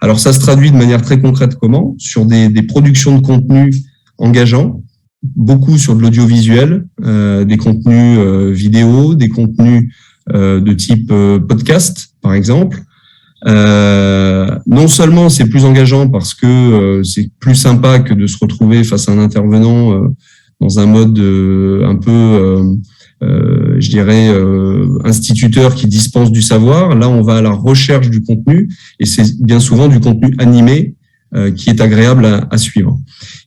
Alors, ça se traduit de manière très concrète comment? Sur des productions de contenu engageants, beaucoup sur de l'audiovisuel, des contenus vidéo, des contenus de type podcast, par exemple. Non seulement c'est plus engageant parce que c'est plus sympa que de se retrouver face à un intervenant dans un mode un peu, instituteur qui dispense du savoir. Là, on va à la recherche du contenu et c'est bien souvent du contenu animé qui est agréable à suivre.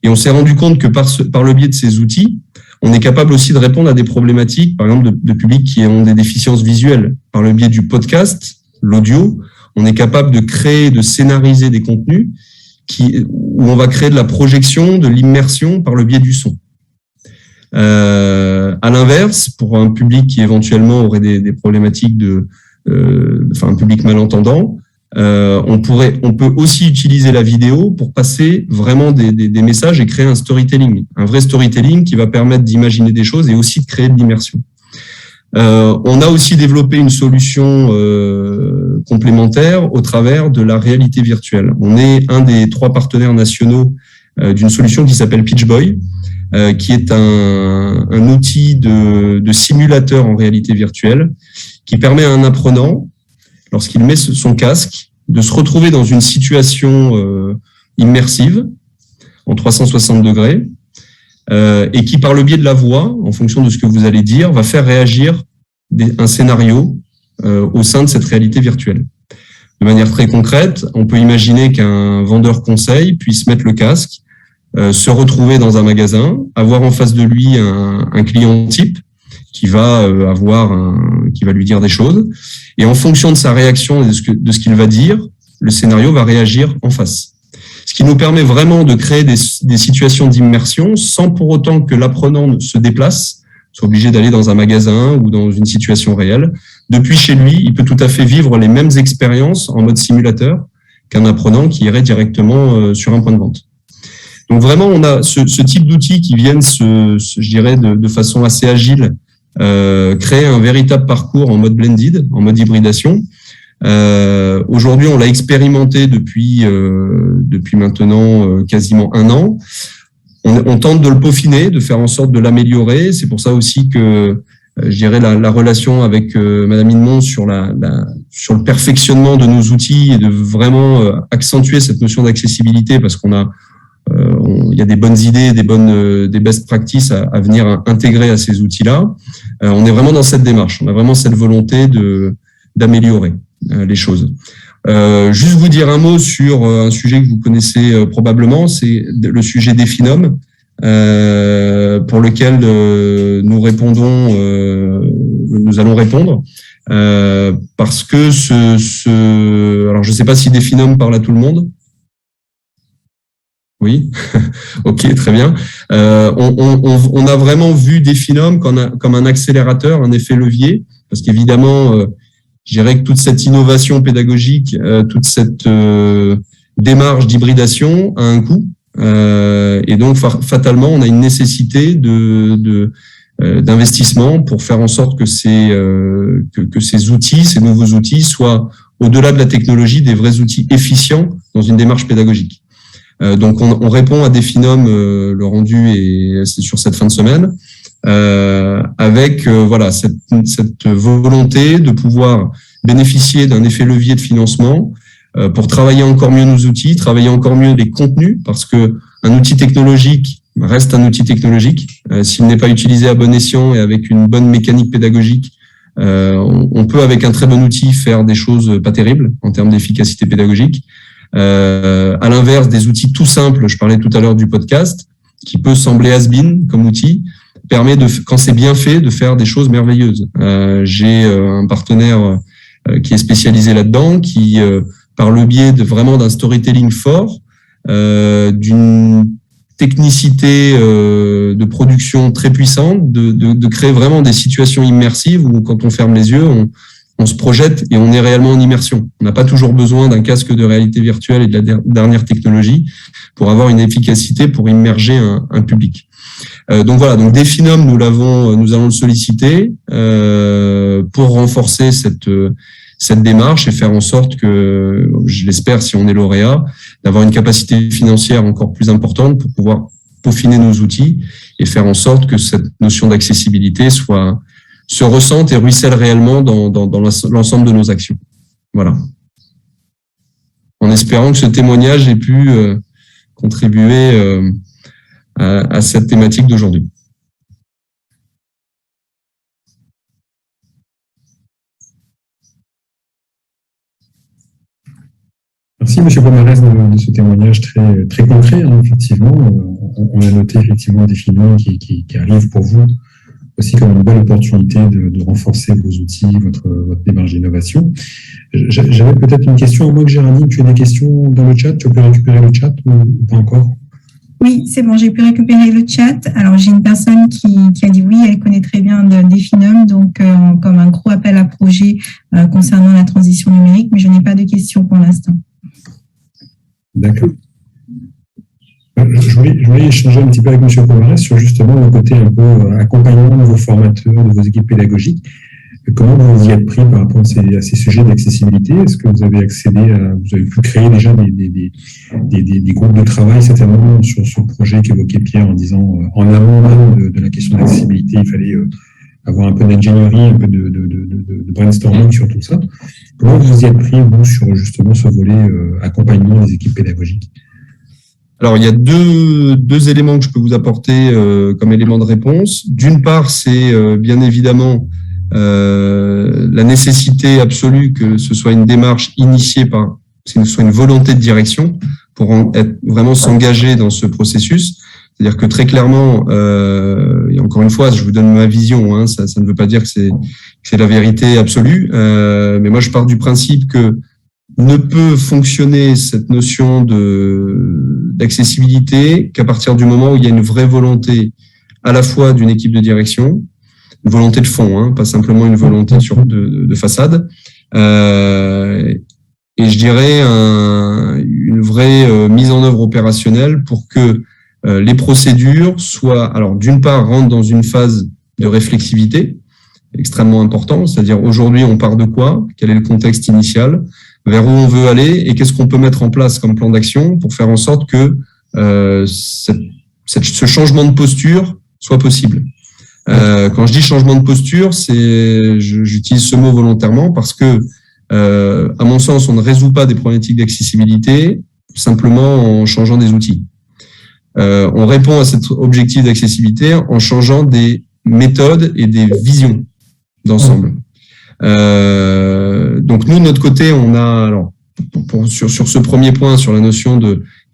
Et on s'est rendu compte que par le biais de ces outils, on est capable aussi de répondre à des problématiques, par exemple, de publics qui ont des déficiences visuelles. Par le biais du podcast, l'audio, on est capable de créer, de scénariser des contenus où on va créer de la projection, de l'immersion par le biais du son. À l'inverse, pour un public qui éventuellement aurait des problématiques un public malentendant, on peut aussi utiliser la vidéo pour passer vraiment des messages et créer un storytelling, un vrai storytelling qui va permettre d'imaginer des choses et aussi de créer de l'immersion. On a aussi développé une solution complémentaire au travers de la réalité virtuelle. On est un des 3 partenaires nationaux d'une solution qui s'appelle PitchBoy, qui est un outil de simulateur en réalité virtuelle qui permet à un apprenant, lorsqu'il met son casque, de se retrouver dans une situation immersive en 360 degrés et qui, par le biais de la voix, en fonction de ce que vous allez dire, va faire réagir un scénario au sein de cette réalité virtuelle. De manière très concrète, on peut imaginer qu'un vendeur conseil puisse mettre le casque, se retrouver dans un magasin, avoir en face de lui un client type qui va qui va lui dire des choses, et en fonction de sa réaction et de ce qu'il va dire, le scénario va réagir en face. Ce qui nous permet vraiment de créer des situations d'immersion sans pour autant que l'apprenant se déplace, soit obligé d'aller dans un magasin ou dans une situation réelle. Depuis chez lui, il peut tout à fait vivre les mêmes expériences en mode simulateur qu'un apprenant qui irait directement sur un point de vente. Donc vraiment, on a ce type d'outils qui viennent, de façon assez agile, créer un véritable parcours en mode blended, en mode hybridation. Aujourd'hui, on l'a expérimenté depuis maintenant quasiment 1 an. On tente de le peaufiner, de faire en sorte de l'améliorer. C'est pour ça aussi que la relation avec Madame Inmont sur le perfectionnement de nos outils et de vraiment accentuer cette notion d'accessibilité, parce il y a des bonnes idées, des best practices à venir intégrer à ces outils-là. On est vraiment dans cette démarche. On a vraiment cette volonté d'améliorer les choses. Juste vous dire un mot sur un sujet que vous connaissez probablement, c'est le sujet des FinHomes, pour lequel nous allons répondre, parce que alors je ne sais pas si des FinHomes parle à tout le monde. Oui, ok, très bien. On a vraiment vu des FinHomes comme un accélérateur, un effet levier, parce qu'évidemment, je dirais que toute cette innovation pédagogique, toute cette démarche d'hybridation a un coût, et donc fatalement, on a une nécessité d'investissement pour faire en sorte que ces outils, ces nouveaux outils, soient au-delà de la technologie des vrais outils efficients dans une démarche pédagogique. Donc, on répond à Definom, le rendu et c'est sur cette fin de semaine, avec voilà cette volonté de pouvoir bénéficier d'un effet levier de financement pour travailler encore mieux nos outils, travailler encore mieux les contenus, parce que un outil technologique reste un outil technologique. S'il n'est pas utilisé à bon escient et avec une bonne mécanique pédagogique, on peut, avec un très bon outil, faire des choses pas terribles en termes d'efficacité pédagogique. À l'inverse des outils tout simples, je parlais tout à l'heure du podcast, qui peut sembler has-been comme outil, permet quand c'est bien fait, de faire des choses merveilleuses. J'ai un partenaire qui est spécialisé là-dedans, qui, par le biais vraiment d'un storytelling fort, d'une technicité de production très puissante, de créer vraiment des situations immersives où, quand on ferme les yeux, on se projette et on est réellement en immersion. On n'a pas toujours besoin d'un casque de réalité virtuelle et de la dernière technologie pour avoir une efficacité pour immerger un public. Donc voilà, donc Definom, nous allons le solliciter pour renforcer cette démarche et faire en sorte que, je l'espère, si on est lauréat, d'avoir une capacité financière encore plus importante pour pouvoir peaufiner nos outils et faire en sorte que cette notion d'accessibilité se ressente et ruisselle réellement dans l'ensemble de nos actions. Voilà. En espérant que ce témoignage ait pu contribuer à cette thématique d'aujourd'hui. Merci, M. Pomarez, de ce témoignage très, très concret. Effectivement, on a noté effectivement des filons qui arrivent pour vous aussi comme une belle opportunité de renforcer vos outils, votre démarche d'innovation. J'avais peut-être une question, à moins que Géraldine, tu as des questions dans le chat, tu peux récupérer le chat ou pas encore? Oui, c'est bon, j'ai pu récupérer le chat. Alors, j'ai une personne qui a dit oui, elle connaît très bien Definom, donc comme un gros appel à projet concernant la transition numérique, mais je n'ai pas de questions pour l'instant. D'accord. Je voulais échanger un petit peu avec M. Pomarez sur justement le côté un peu accompagnement de vos formateurs, de vos équipes pédagogiques. Comment vous y êtes pris par rapport à ces sujets d'accessibilité? Est-ce que vous avez vous avez pu créer déjà des groupes de travail, certainement, sur ce projet qu'évoquait Pierre en disant, en amont de la question d'accessibilité, il fallait avoir un peu d'ingénierie, un peu de brainstorming sur tout ça. Comment vous y êtes pris, vous, sur justement ce volet accompagnement des équipes pédagogiques? Alors, il y a deux éléments que je peux vous apporter comme éléments de réponse. D'une part, c'est bien évidemment la nécessité absolue que ce soit une démarche initiée que ce soit une volonté de direction pour vraiment s'engager dans ce processus. C'est-à-dire que très clairement, et encore une fois, je vous donne ma vision, hein, ça ne veut pas dire que c'est la vérité absolue, mais moi je pars du principe que ne peut fonctionner cette notion d'accessibilité qu'à partir du moment où il y a une vraie volonté à la fois d'une équipe de direction, une volonté de fond, hein, pas simplement une volonté de façade, et je dirais une vraie mise en œuvre opérationnelle pour que les procédures alors d'une part rentrent dans une phase de réflexivité extrêmement importante, c'est-à-dire aujourd'hui on part de quoi, quel est le contexte initial, vers où on veut aller et qu'est-ce qu'on peut mettre en place comme plan d'action pour faire en sorte que ce changement de posture soit possible. Quand je dis changement de posture, j'utilise ce mot volontairement parce que, à mon sens, on ne résout pas des problématiques d'accessibilité simplement en changeant des outils. On répond à cet objectif d'accessibilité en changeant des méthodes et des visions d'ensemble. Donc nous, de notre côté, on a, alors, sur ce premier point, sur la notion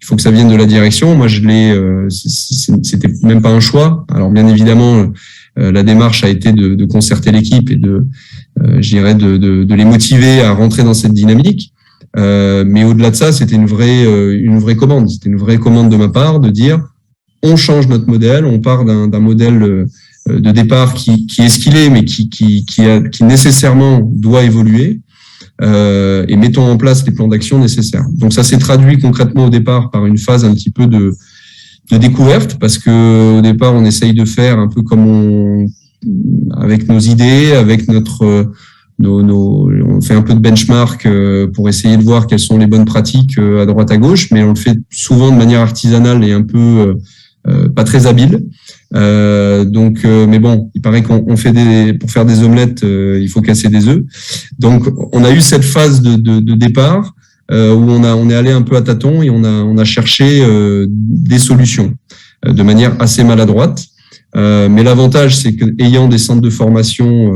il faut que ça vienne de la direction. Moi, c'était même pas un choix. Alors, bien évidemment, la démarche a été de concerter l'équipe et de les motiver à rentrer dans cette dynamique. Mais au-delà de ça, c'était une vraie commande. C'était une vraie commande de ma part de dire, on change notre modèle, on part d'un modèle de départ qui est ce qu'il est, mais qui nécessairement doit évoluer. Et mettons en place les plans d'action nécessaires. Donc ça s'est traduit concrètement au départ par une phase un petit peu de découverte, parce que au départ on essaye de faire un peu comme avec nos idées, avec notre on fait un peu de benchmark pour essayer de voir quelles sont les bonnes pratiques à droite à gauche, mais on le fait souvent de manière artisanale et un peu pas très habile. Mais bon, il paraît qu'on fait pour faire des omelettes, il faut casser des œufs. Donc, on a eu cette phase de départ où on est allé un peu à tâtons et on a cherché des solutions de manière assez maladroite. Mais l'avantage, c'est que ayant des centres de formation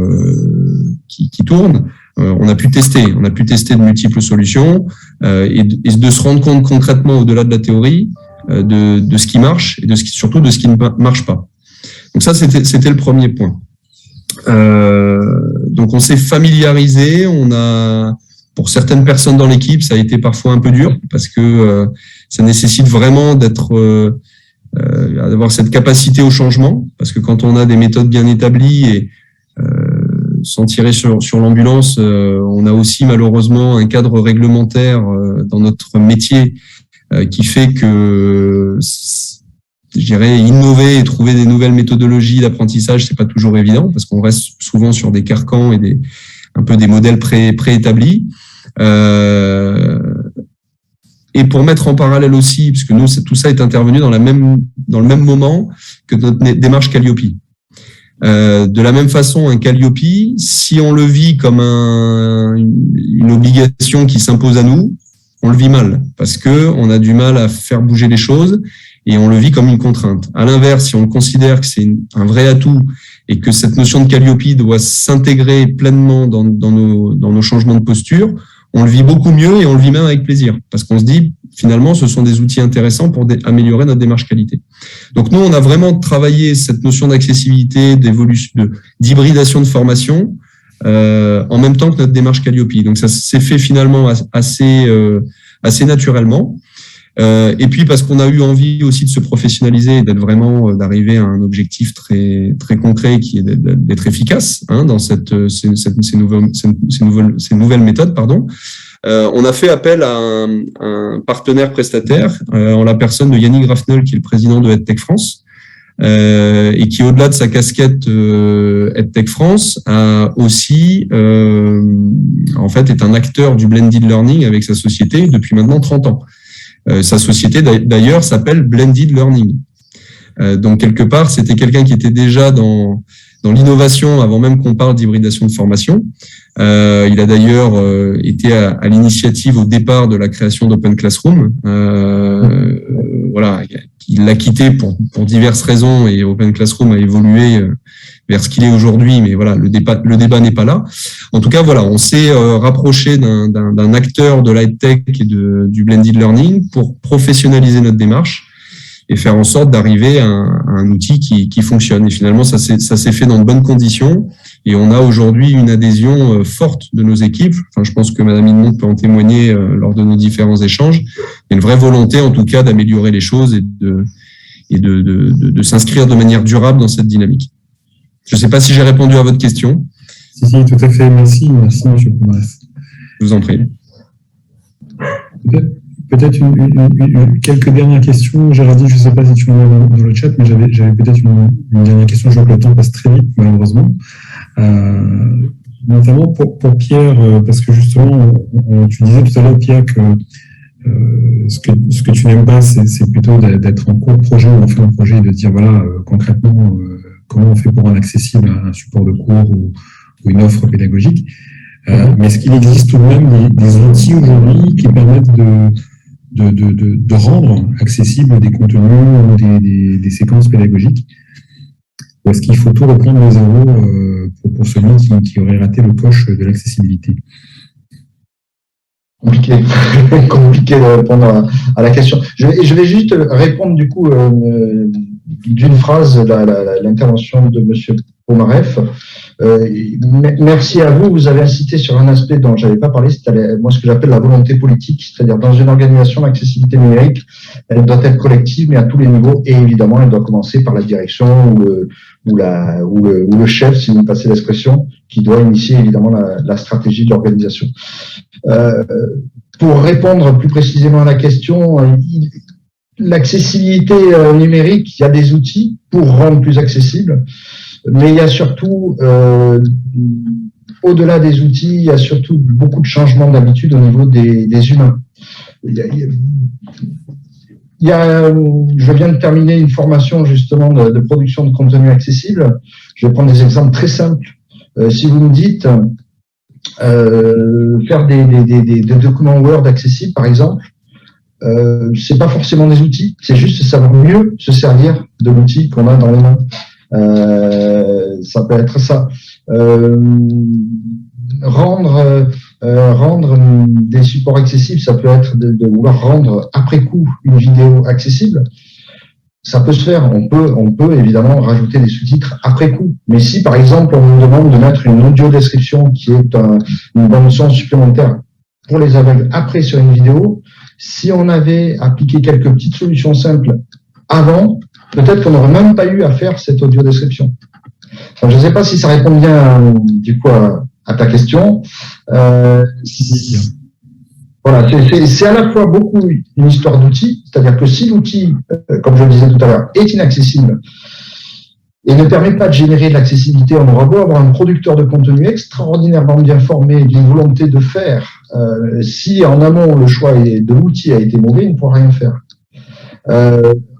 qui tournent, on a pu tester de multiples solutions et de se rendre compte concrètement au-delà de la théorie de ce qui marche et surtout de ce qui ne marche pas. Donc ça, c'était le premier point. Donc on s'est familiarisé, pour certaines personnes dans l'équipe, ça a été parfois un peu dur parce que ça nécessite vraiment d'avoir cette capacité au changement, parce que quand on a des méthodes bien établies et sans tirer sur l'ambulance, on a aussi malheureusement un cadre réglementaire dans notre métier qui fait que, je dirais, innover et trouver des nouvelles méthodologies d'apprentissage, c'est pas toujours évident parce qu'on reste souvent sur des carcans et un peu des modèles préétablis. Et pour mettre en parallèle aussi, parce que nous, tout ça est intervenu dans le même moment que notre démarche Calliope. De la même façon, un Calliope, si on le vit comme une obligation qui s'impose à nous, on le vit mal, parce que on a du mal à faire bouger les choses et on le vit comme une contrainte. À l'inverse, si on considère que c'est un vrai atout et que cette notion de Calliope doit s'intégrer pleinement dans nos changements de posture, on le vit beaucoup mieux et on le vit même avec plaisir, parce qu'on se dit, finalement, ce sont des outils intéressants pour améliorer notre démarche qualité. Donc nous, on a vraiment travaillé cette notion d'accessibilité, d'hybridation de formation, en même temps que notre démarche Calliope. Donc ça s'est fait finalement assez naturellement. Et puis parce qu'on a eu envie aussi de se professionnaliser et d'arriver à un objectif très très concret qui est d'être efficace dans ces nouvelles méthodes, pardon. On a fait appel à un partenaire prestataire en la personne de Yannick Grafnel, qui est le président de EdTech France, et qui, au-delà de sa casquette EdTech France, a aussi en fait est un acteur du blended learning avec sa société depuis maintenant 30 ans. Sa société, d'ailleurs, s'appelle Blended Learning. Donc, quelque part, c'était quelqu'un qui était déjà dans l'innovation avant même qu'on parle d'hybridation de formation. Il a d'ailleurs été à l'initiative au départ de la création d'Open Classroom. Voilà, il l'a quitté pour diverses raisons et Open Classroom a évolué vers ce qu'il est aujourd'hui, mais voilà, le débat n'est pas là. En tout cas, voilà, on s'est rapproché d'un acteur de l'EdTech et du blended learning pour professionnaliser notre démarche et faire en sorte d'arriver à un outil qui fonctionne. Et finalement, ça s'est fait dans de bonnes conditions et on a aujourd'hui une adhésion forte de nos équipes. Enfin, je pense que Madame Hidemont peut en témoigner lors de nos différents échanges. Il y a une vraie volonté, en tout cas, d'améliorer les choses et de s'inscrire de manière durable dans cette dynamique. Je ne sais pas si j'ai répondu à votre question. Si, tout à fait. Merci, M. Pomarès. Je vous en prie. Peut-être quelques dernières questions. Géraldine, je ne sais pas si tu m'en as dans le chat, mais j'avais peut-être une dernière question. Je vois que le temps passe très vite, malheureusement. Notamment pour Pierre, parce que justement, tu disais tout à l'heure, Pierre, que ce que tu n'aimes pas, c'est plutôt d'être en cours projet ou en fin de projet et de dire, voilà, concrètement, comment on fait pour rendre accessible un support de cours ou une offre pédagogique. Mais est-ce qu'il existe tout de même des outils aujourd'hui qui permettent de rendre accessibles des contenus ou des séquences pédagogiques? Ou est-ce qu'il faut tout reprendre de zéro pour celui qui aurait raté le coche de l'accessibilité? Compliqué de répondre à la question. Je vais juste répondre du coup d'une phrase l'intervention de M. Pomarès. Merci à vous. Vous avez insisté sur un aspect dont je n'avais pas parlé, c'est moi ce que j'appelle la volonté politique, c'est-à-dire dans une organisation, l'accessibilité numérique, elle doit être collective, mais à tous les niveaux, et évidemment, elle doit commencer par la direction ou le chef, si vous me passez l'expression, qui doit initier évidemment la stratégie de l'organisation. Pour répondre plus précisément à la question, l'accessibilité numérique, il y a des outils pour rendre plus accessible, mais il y a surtout au-delà des outils, il y a surtout beaucoup de changements d'habitude au niveau des humains. Je viens de terminer une formation justement de production de contenu accessible. Je vais prendre des exemples très simples. Si vous me dites faire des documents Word accessibles, par exemple, c'est pas forcément des outils, c'est juste savoir mieux se servir de l'outil qu'on a dans les mains. Ça peut être ça. Rendre des supports accessibles, ça peut être de vouloir rendre après coup une vidéo accessible. Ça peut se faire. On peut évidemment rajouter des sous-titres après coup. Mais si par exemple on nous demande de mettre une audio description qui est une bande son supplémentaire pour les aveugles après sur une vidéo, si on avait appliqué quelques petites solutions simples avant, peut-être qu'on n'aurait même pas eu à faire cette audio description. Enfin, je ne sais pas si ça répond bien du coup à ta question. Voilà, c'est à la fois beaucoup une histoire d'outils, c'est-à-dire que si l'outil, comme je le disais tout à l'heure, est inaccessible et ne permet pas de générer de l'accessibilité, on aura beau avoir un producteur de contenu extraordinairement bien formé, d'une volonté de faire, si en amont le choix de l'outil a été mauvais, il ne pourra rien faire.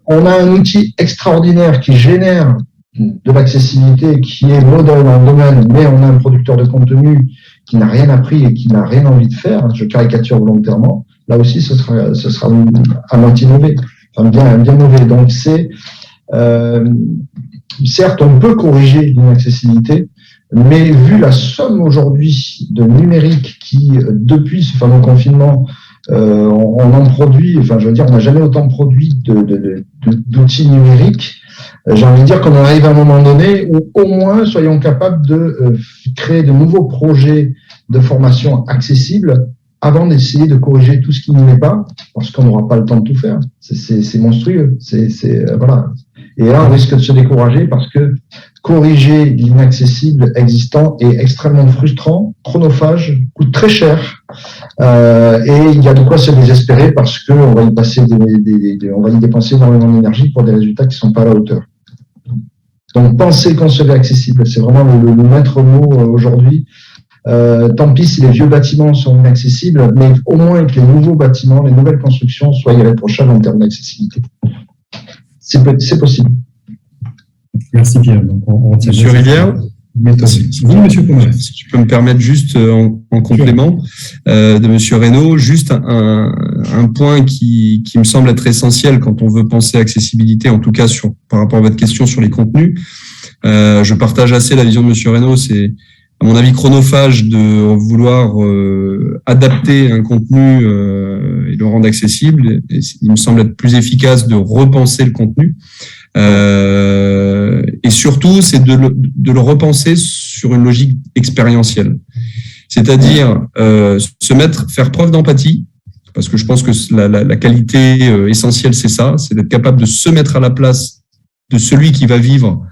On a un outil extraordinaire qui génère de l'accessibilité, qui est modèle dans le domaine, mais on a un producteur de contenu qui n'a rien appris et qui n'a rien envie de faire. Je caricature volontairement. Là aussi, ce sera à moitié mauvais, enfin bien mauvais. Donc certes, on peut corriger l'inaccessibilité, mais vu la somme aujourd'hui de numérique qui, depuis ce fameux confinement, on en produit, enfin je veux dire, on n'a jamais autant produit d'outils numériques. J'ai envie de dire qu'on en arrive à un moment donné où au moins soyons capables de créer de nouveaux projets de formation accessibles avant d'essayer de corriger tout ce qui n'y est pas, parce qu'on n'aura pas le temps de tout faire. C'est monstrueux. Voilà. Et là, on risque de se décourager parce que corriger l'inaccessible existant est extrêmement frustrant, chronophage, coûte très cher, et il y a de quoi se désespérer parce qu'on va y passer on va y dépenser énormément d'énergie pour des résultats qui ne sont pas à la hauteur. Donc, penser concevoir accessible, c'est vraiment le maître mot aujourd'hui. Tant pis si les vieux bâtiments sont inaccessibles, mais au moins que les nouveaux bâtiments, les nouvelles constructions soient irréprochables en termes d'accessibilité. C'est possible. Merci Pierre. Donc, Monsieur Rivière, oui, Monsieur Pomer. Si tu peux me permettre juste en complément de Monsieur Reynaud, juste un point qui me semble être essentiel quand on veut penser accessibilité, en tout cas par rapport à votre question sur les contenus. Je partage assez la vision de Monsieur Reynaud, c'est à mon avis chronophage de vouloir adapter un contenu et le rendre accessible. Et il me semble être plus efficace de repenser le contenu. Et surtout, c'est de le repenser sur une logique expérientielle. C'est-à-dire faire preuve d'empathie, parce que je pense que la qualité essentielle, c'est ça, c'est d'être capable de se mettre à la place de celui qui va vivre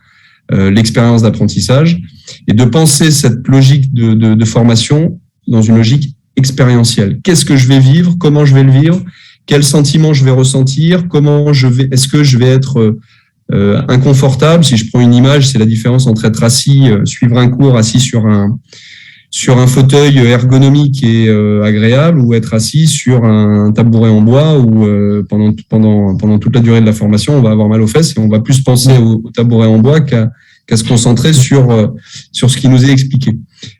l'expérience d'apprentissage et de penser cette logique de formation dans une logique expérientielle. Qu'est-ce que je vais vivre? Comment je vais le vivre? Quels sentiments je vais ressentir? Est-ce que je vais être inconfortable? Si je prends une image, c'est la différence entre être assis, suivre un cours assis sur un fauteuil ergonomique et agréable, ou être assis sur un tabouret en bois où pendant toute la durée de la formation, on va avoir mal aux fesses et on va plus penser au tabouret en bois qu'à se concentrer sur ce qui nous est expliqué.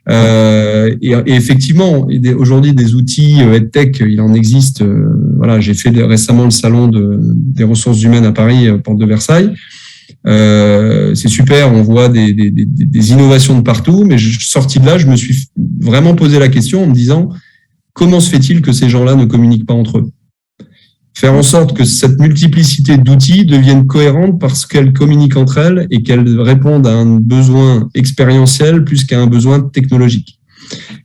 Et effectivement, aujourd'hui, des outils EdTech, il en existe. Voilà, j'ai fait récemment le salon des ressources humaines à Paris, porte de Versailles. C'est super, on voit des innovations de partout, mais sorti de là, je me suis vraiment posé la question en me disant comment se fait-il que ces gens-là ne communiquent pas entre eux? Faire en sorte que cette multiplicité d'outils devienne cohérente parce qu'elles communiquent entre elles et qu'elles répondent à un besoin expérientiel plus qu'à un besoin technologique.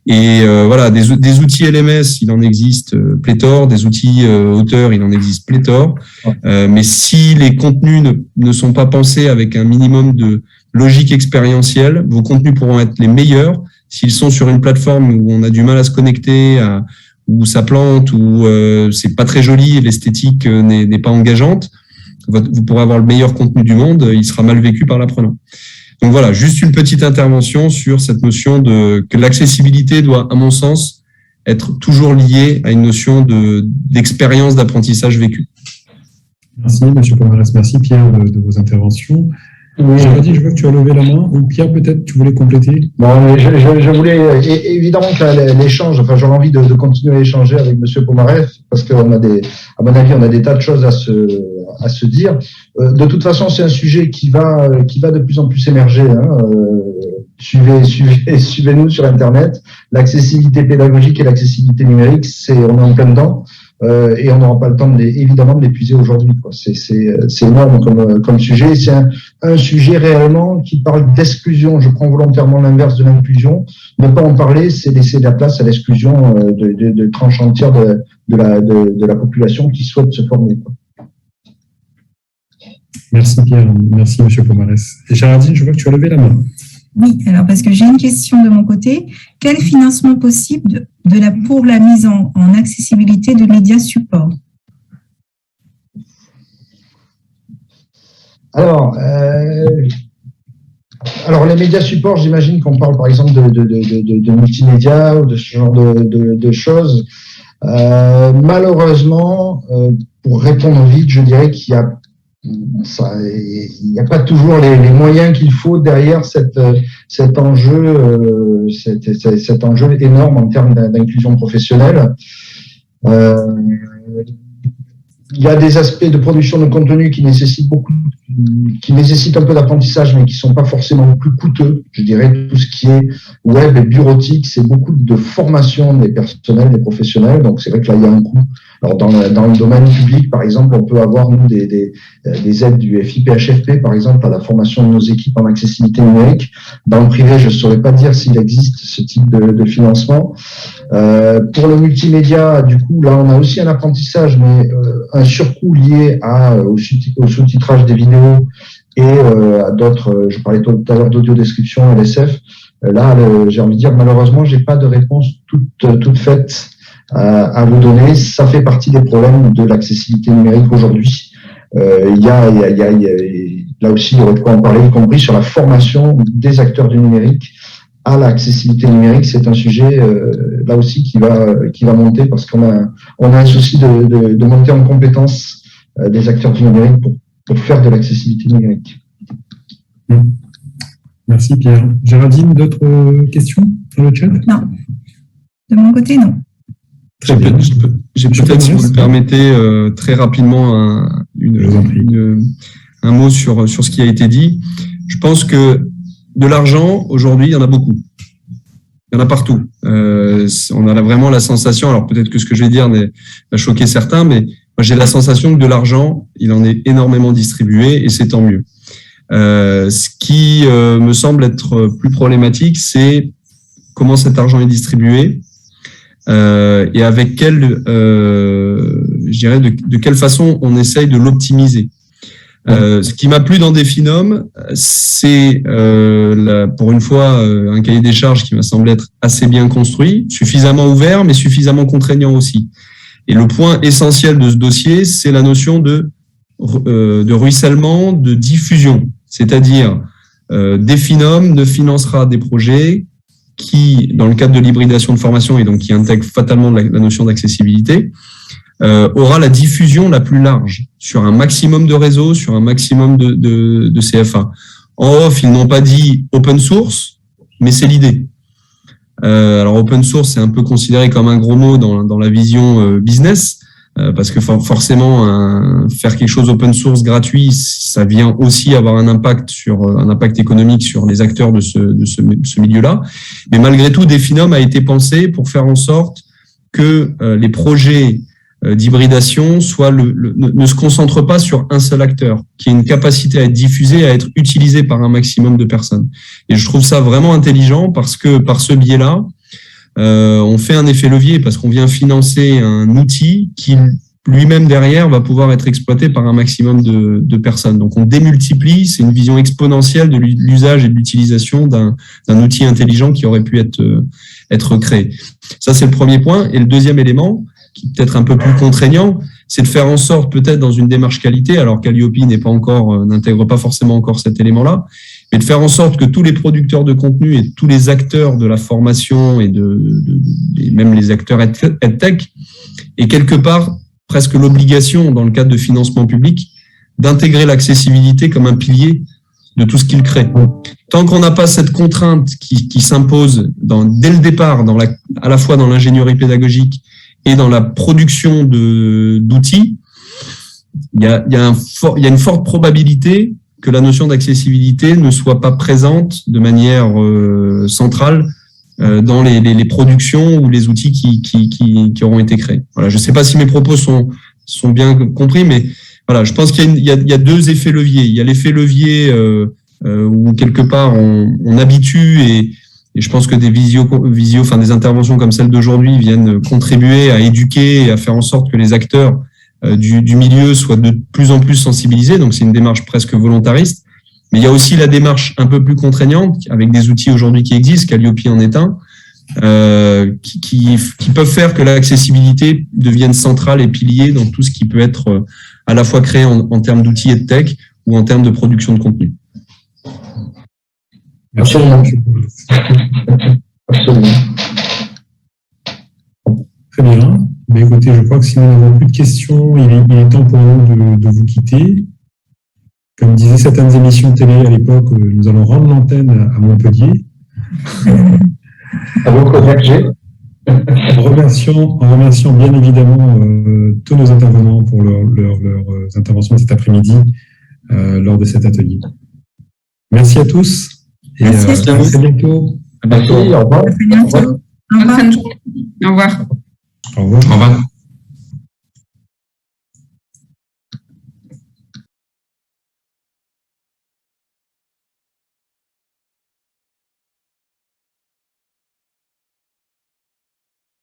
Et voilà, des outils LMS, il en existe pléthore, des outils auteurs, il en existe pléthore, mais si les contenus ne sont pas pensés avec un minimum de logique expérientielle, vos contenus pourront être les meilleurs. S'ils sont sur une plateforme où on a du mal à se connecter, où ça plante, où c'est pas très joli, l'esthétique n'est pas engageante, vous pourrez avoir le meilleur contenu du monde, il sera mal vécu par l'apprenant. Donc voilà, juste une petite intervention sur cette notion que l'accessibilité doit, à mon sens, être toujours liée à une notion d'expérience d'apprentissage vécu. Merci, M. Pomarès. Merci, Pierre, de vos interventions. Oui. Géraldine, je vois que tu as levé la main. Ou Pierre, peut-être, tu voulais compléter? Bon, je voulais, évidemment, que l'échange, enfin, j'aurais envie de continuer à échanger avec M. Pomarès, parce qu'on a à mon avis, on a des tas de choses à se dire. De toute façon, c'est un sujet qui va de plus en plus émerger, hein. Suivez-nous sur Internet. L'accessibilité pédagogique et l'accessibilité numérique, on est en plein dedans. Et on n'aura pas le temps évidemment de l'épuiser aujourd'hui, quoi. C'est énorme comme sujet. C'est un sujet réellement qui parle d'exclusion. Je prends volontairement l'inverse de l'inclusion. Ne pas en parler, c'est laisser de la place à l'exclusion de tranches entières de la population qui souhaite se former, quoi. Merci Pierre, merci M. Pomarès. Et Géraldine, je vois que tu as levé la main. Oui, alors parce que j'ai une question de mon côté. Quel financement possible pour la mise en accessibilité de médias support? Alors, les médias supports, j'imagine qu'on parle par exemple de multimédia ou de ce genre de choses. Malheureusement, pour répondre vite, je dirais qu'il n'y a pas toujours les moyens qu'il faut derrière cet enjeu énorme en termes d'inclusion professionnelle. Il y a des aspects de production de contenu qui nécessitent un peu d'apprentissage, mais qui sont pas forcément plus coûteux. Je dirais tout ce qui est web et bureautique, c'est beaucoup de formation des personnels, des professionnels. Donc c'est vrai que là il y a un coût. Alors dans le domaine public, par exemple, on peut avoir nous des aides du FIPHFP, par exemple, à la formation de nos équipes en accessibilité numérique. Dans le privé, je ne saurais pas dire s'il existe ce type de financement. Pour le multimédia, du coup, là, on a aussi un apprentissage, mais un surcoût lié au sous-titrage des vidéos et à d'autres. Je parlais tout à l'heure d'audio-description, LSF. Là, j'ai envie de dire, malheureusement, j'ai pas de réponse toute faite à vous donner. Ça fait partie des problèmes de l'accessibilité numérique aujourd'hui. Il y a là aussi, il y aurait de quoi en parler, y compris sur la formation des acteurs du numérique à l'accessibilité numérique. C'est un sujet là aussi qui va monter parce qu'on a un souci de monter en compétence des acteurs du numérique pour faire de l'accessibilité numérique. Merci Pierre. Géraldine, d'autres questions dans le chat? Non. De mon côté, non. J'ai peut-être, si vous le permettez, très rapidement un mot sur ce qui a été dit. Je pense que de l'argent, aujourd'hui, il y en a beaucoup. Il y en a partout. On a vraiment la sensation, alors peut-être que ce que je vais dire va choquer certains, mais moi j'ai la sensation que de l'argent, il en est énormément distribué et c'est tant mieux. Ce qui me semble être plus problématique, c'est comment cet argent est distribué. Et avec je dirais de quelle façon on essaye de l'optimiser. Ce qui m'a plu dans Definom, c'est pour une fois un cahier des charges qui m'a semblé être assez bien construit, suffisamment ouvert, mais suffisamment contraignant aussi. Et le point essentiel de ce dossier, c'est la notion de ruissellement, de diffusion. C'est-à-dire, Definom ne financera des projets qui, dans le cadre de l'hybridation de formation et donc qui intègre fatalement la notion d'accessibilité, aura la diffusion la plus large sur un maximum de réseaux, sur un maximum de CFA. En off, ils n'ont pas dit open source, mais c'est l'idée. Alors open source, c'est un peu considéré comme un gros mot dans la vision business, parce que forcément, faire quelque chose open source gratuit, ça vient aussi avoir un impact économique sur les acteurs de ce milieu-là. Mais malgré tout, Definom a été pensé pour faire en sorte que les projets d'hybridation ne se concentrent pas sur un seul acteur, qui ait une capacité à être diffusé, à être utilisé par un maximum de personnes. Et je trouve ça vraiment intelligent parce que par ce biais-là, on fait un effet levier parce qu'on vient financer un outil qui lui-même derrière va pouvoir être exploité par un maximum de personnes. Donc on démultiplie, c'est une vision exponentielle de l'usage et de l'utilisation d'un outil intelligent qui aurait pu être créé. Ça, c'est le premier point. Et le deuxième élément, qui est peut-être un peu plus contraignant, c'est de faire en sorte, peut-être dans une démarche qualité, alors Calliope n'intègre pas forcément encore cet élément-là, mais de faire en sorte que tous les producteurs de contenu et tous les acteurs de la formation et même les acteurs EdTech aient quelque part presque l'obligation, dans le cadre de financement public, d'intégrer l'accessibilité comme un pilier de tout ce qu'ils créent. Tant qu'on n'a pas cette contrainte qui s'impose dès le départ, à la fois dans l'ingénierie pédagogique et dans la production d'outils, il y a une forte probabilité que la notion d'accessibilité ne soit pas présente de manière centrale dans les productions ou les outils qui auront été créés. Voilà, je ne sais pas si mes propos sont bien compris, mais voilà, je pense qu'il y a deux effets leviers. Il y a l'effet levier où quelque part on habitue et je pense que des interventions comme celle d'aujourd'hui viennent contribuer à éduquer et à faire en sorte que les acteurs du milieu soient de plus en plus sensibilisés. Donc c'est une démarche presque volontariste. Mais il y a aussi la démarche un peu plus contraignante avec des outils aujourd'hui qui existent, Calliope en est un, qui peuvent faire que l'accessibilité devienne centrale et pilier dans tout ce qui peut être à la fois créé en termes d'outils et de tech ou en termes de production de contenu. Absolument. Absolument. Très bien. Mais écoutez, je crois que si nous n'avons plus de questions, il est temps pour nous de vous quitter. Comme disaient certaines émissions de télé à l'époque, nous allons rendre l'antenne à Montpellier. À vos collègues. En remerciant bien évidemment tous nos intervenants pour leurs interventions de cet après-midi lors de cet atelier. Merci à tous et à très bientôt. Merci, au revoir. À très bientôt. Au revoir. Au revoir. Au revoir. Au revoir.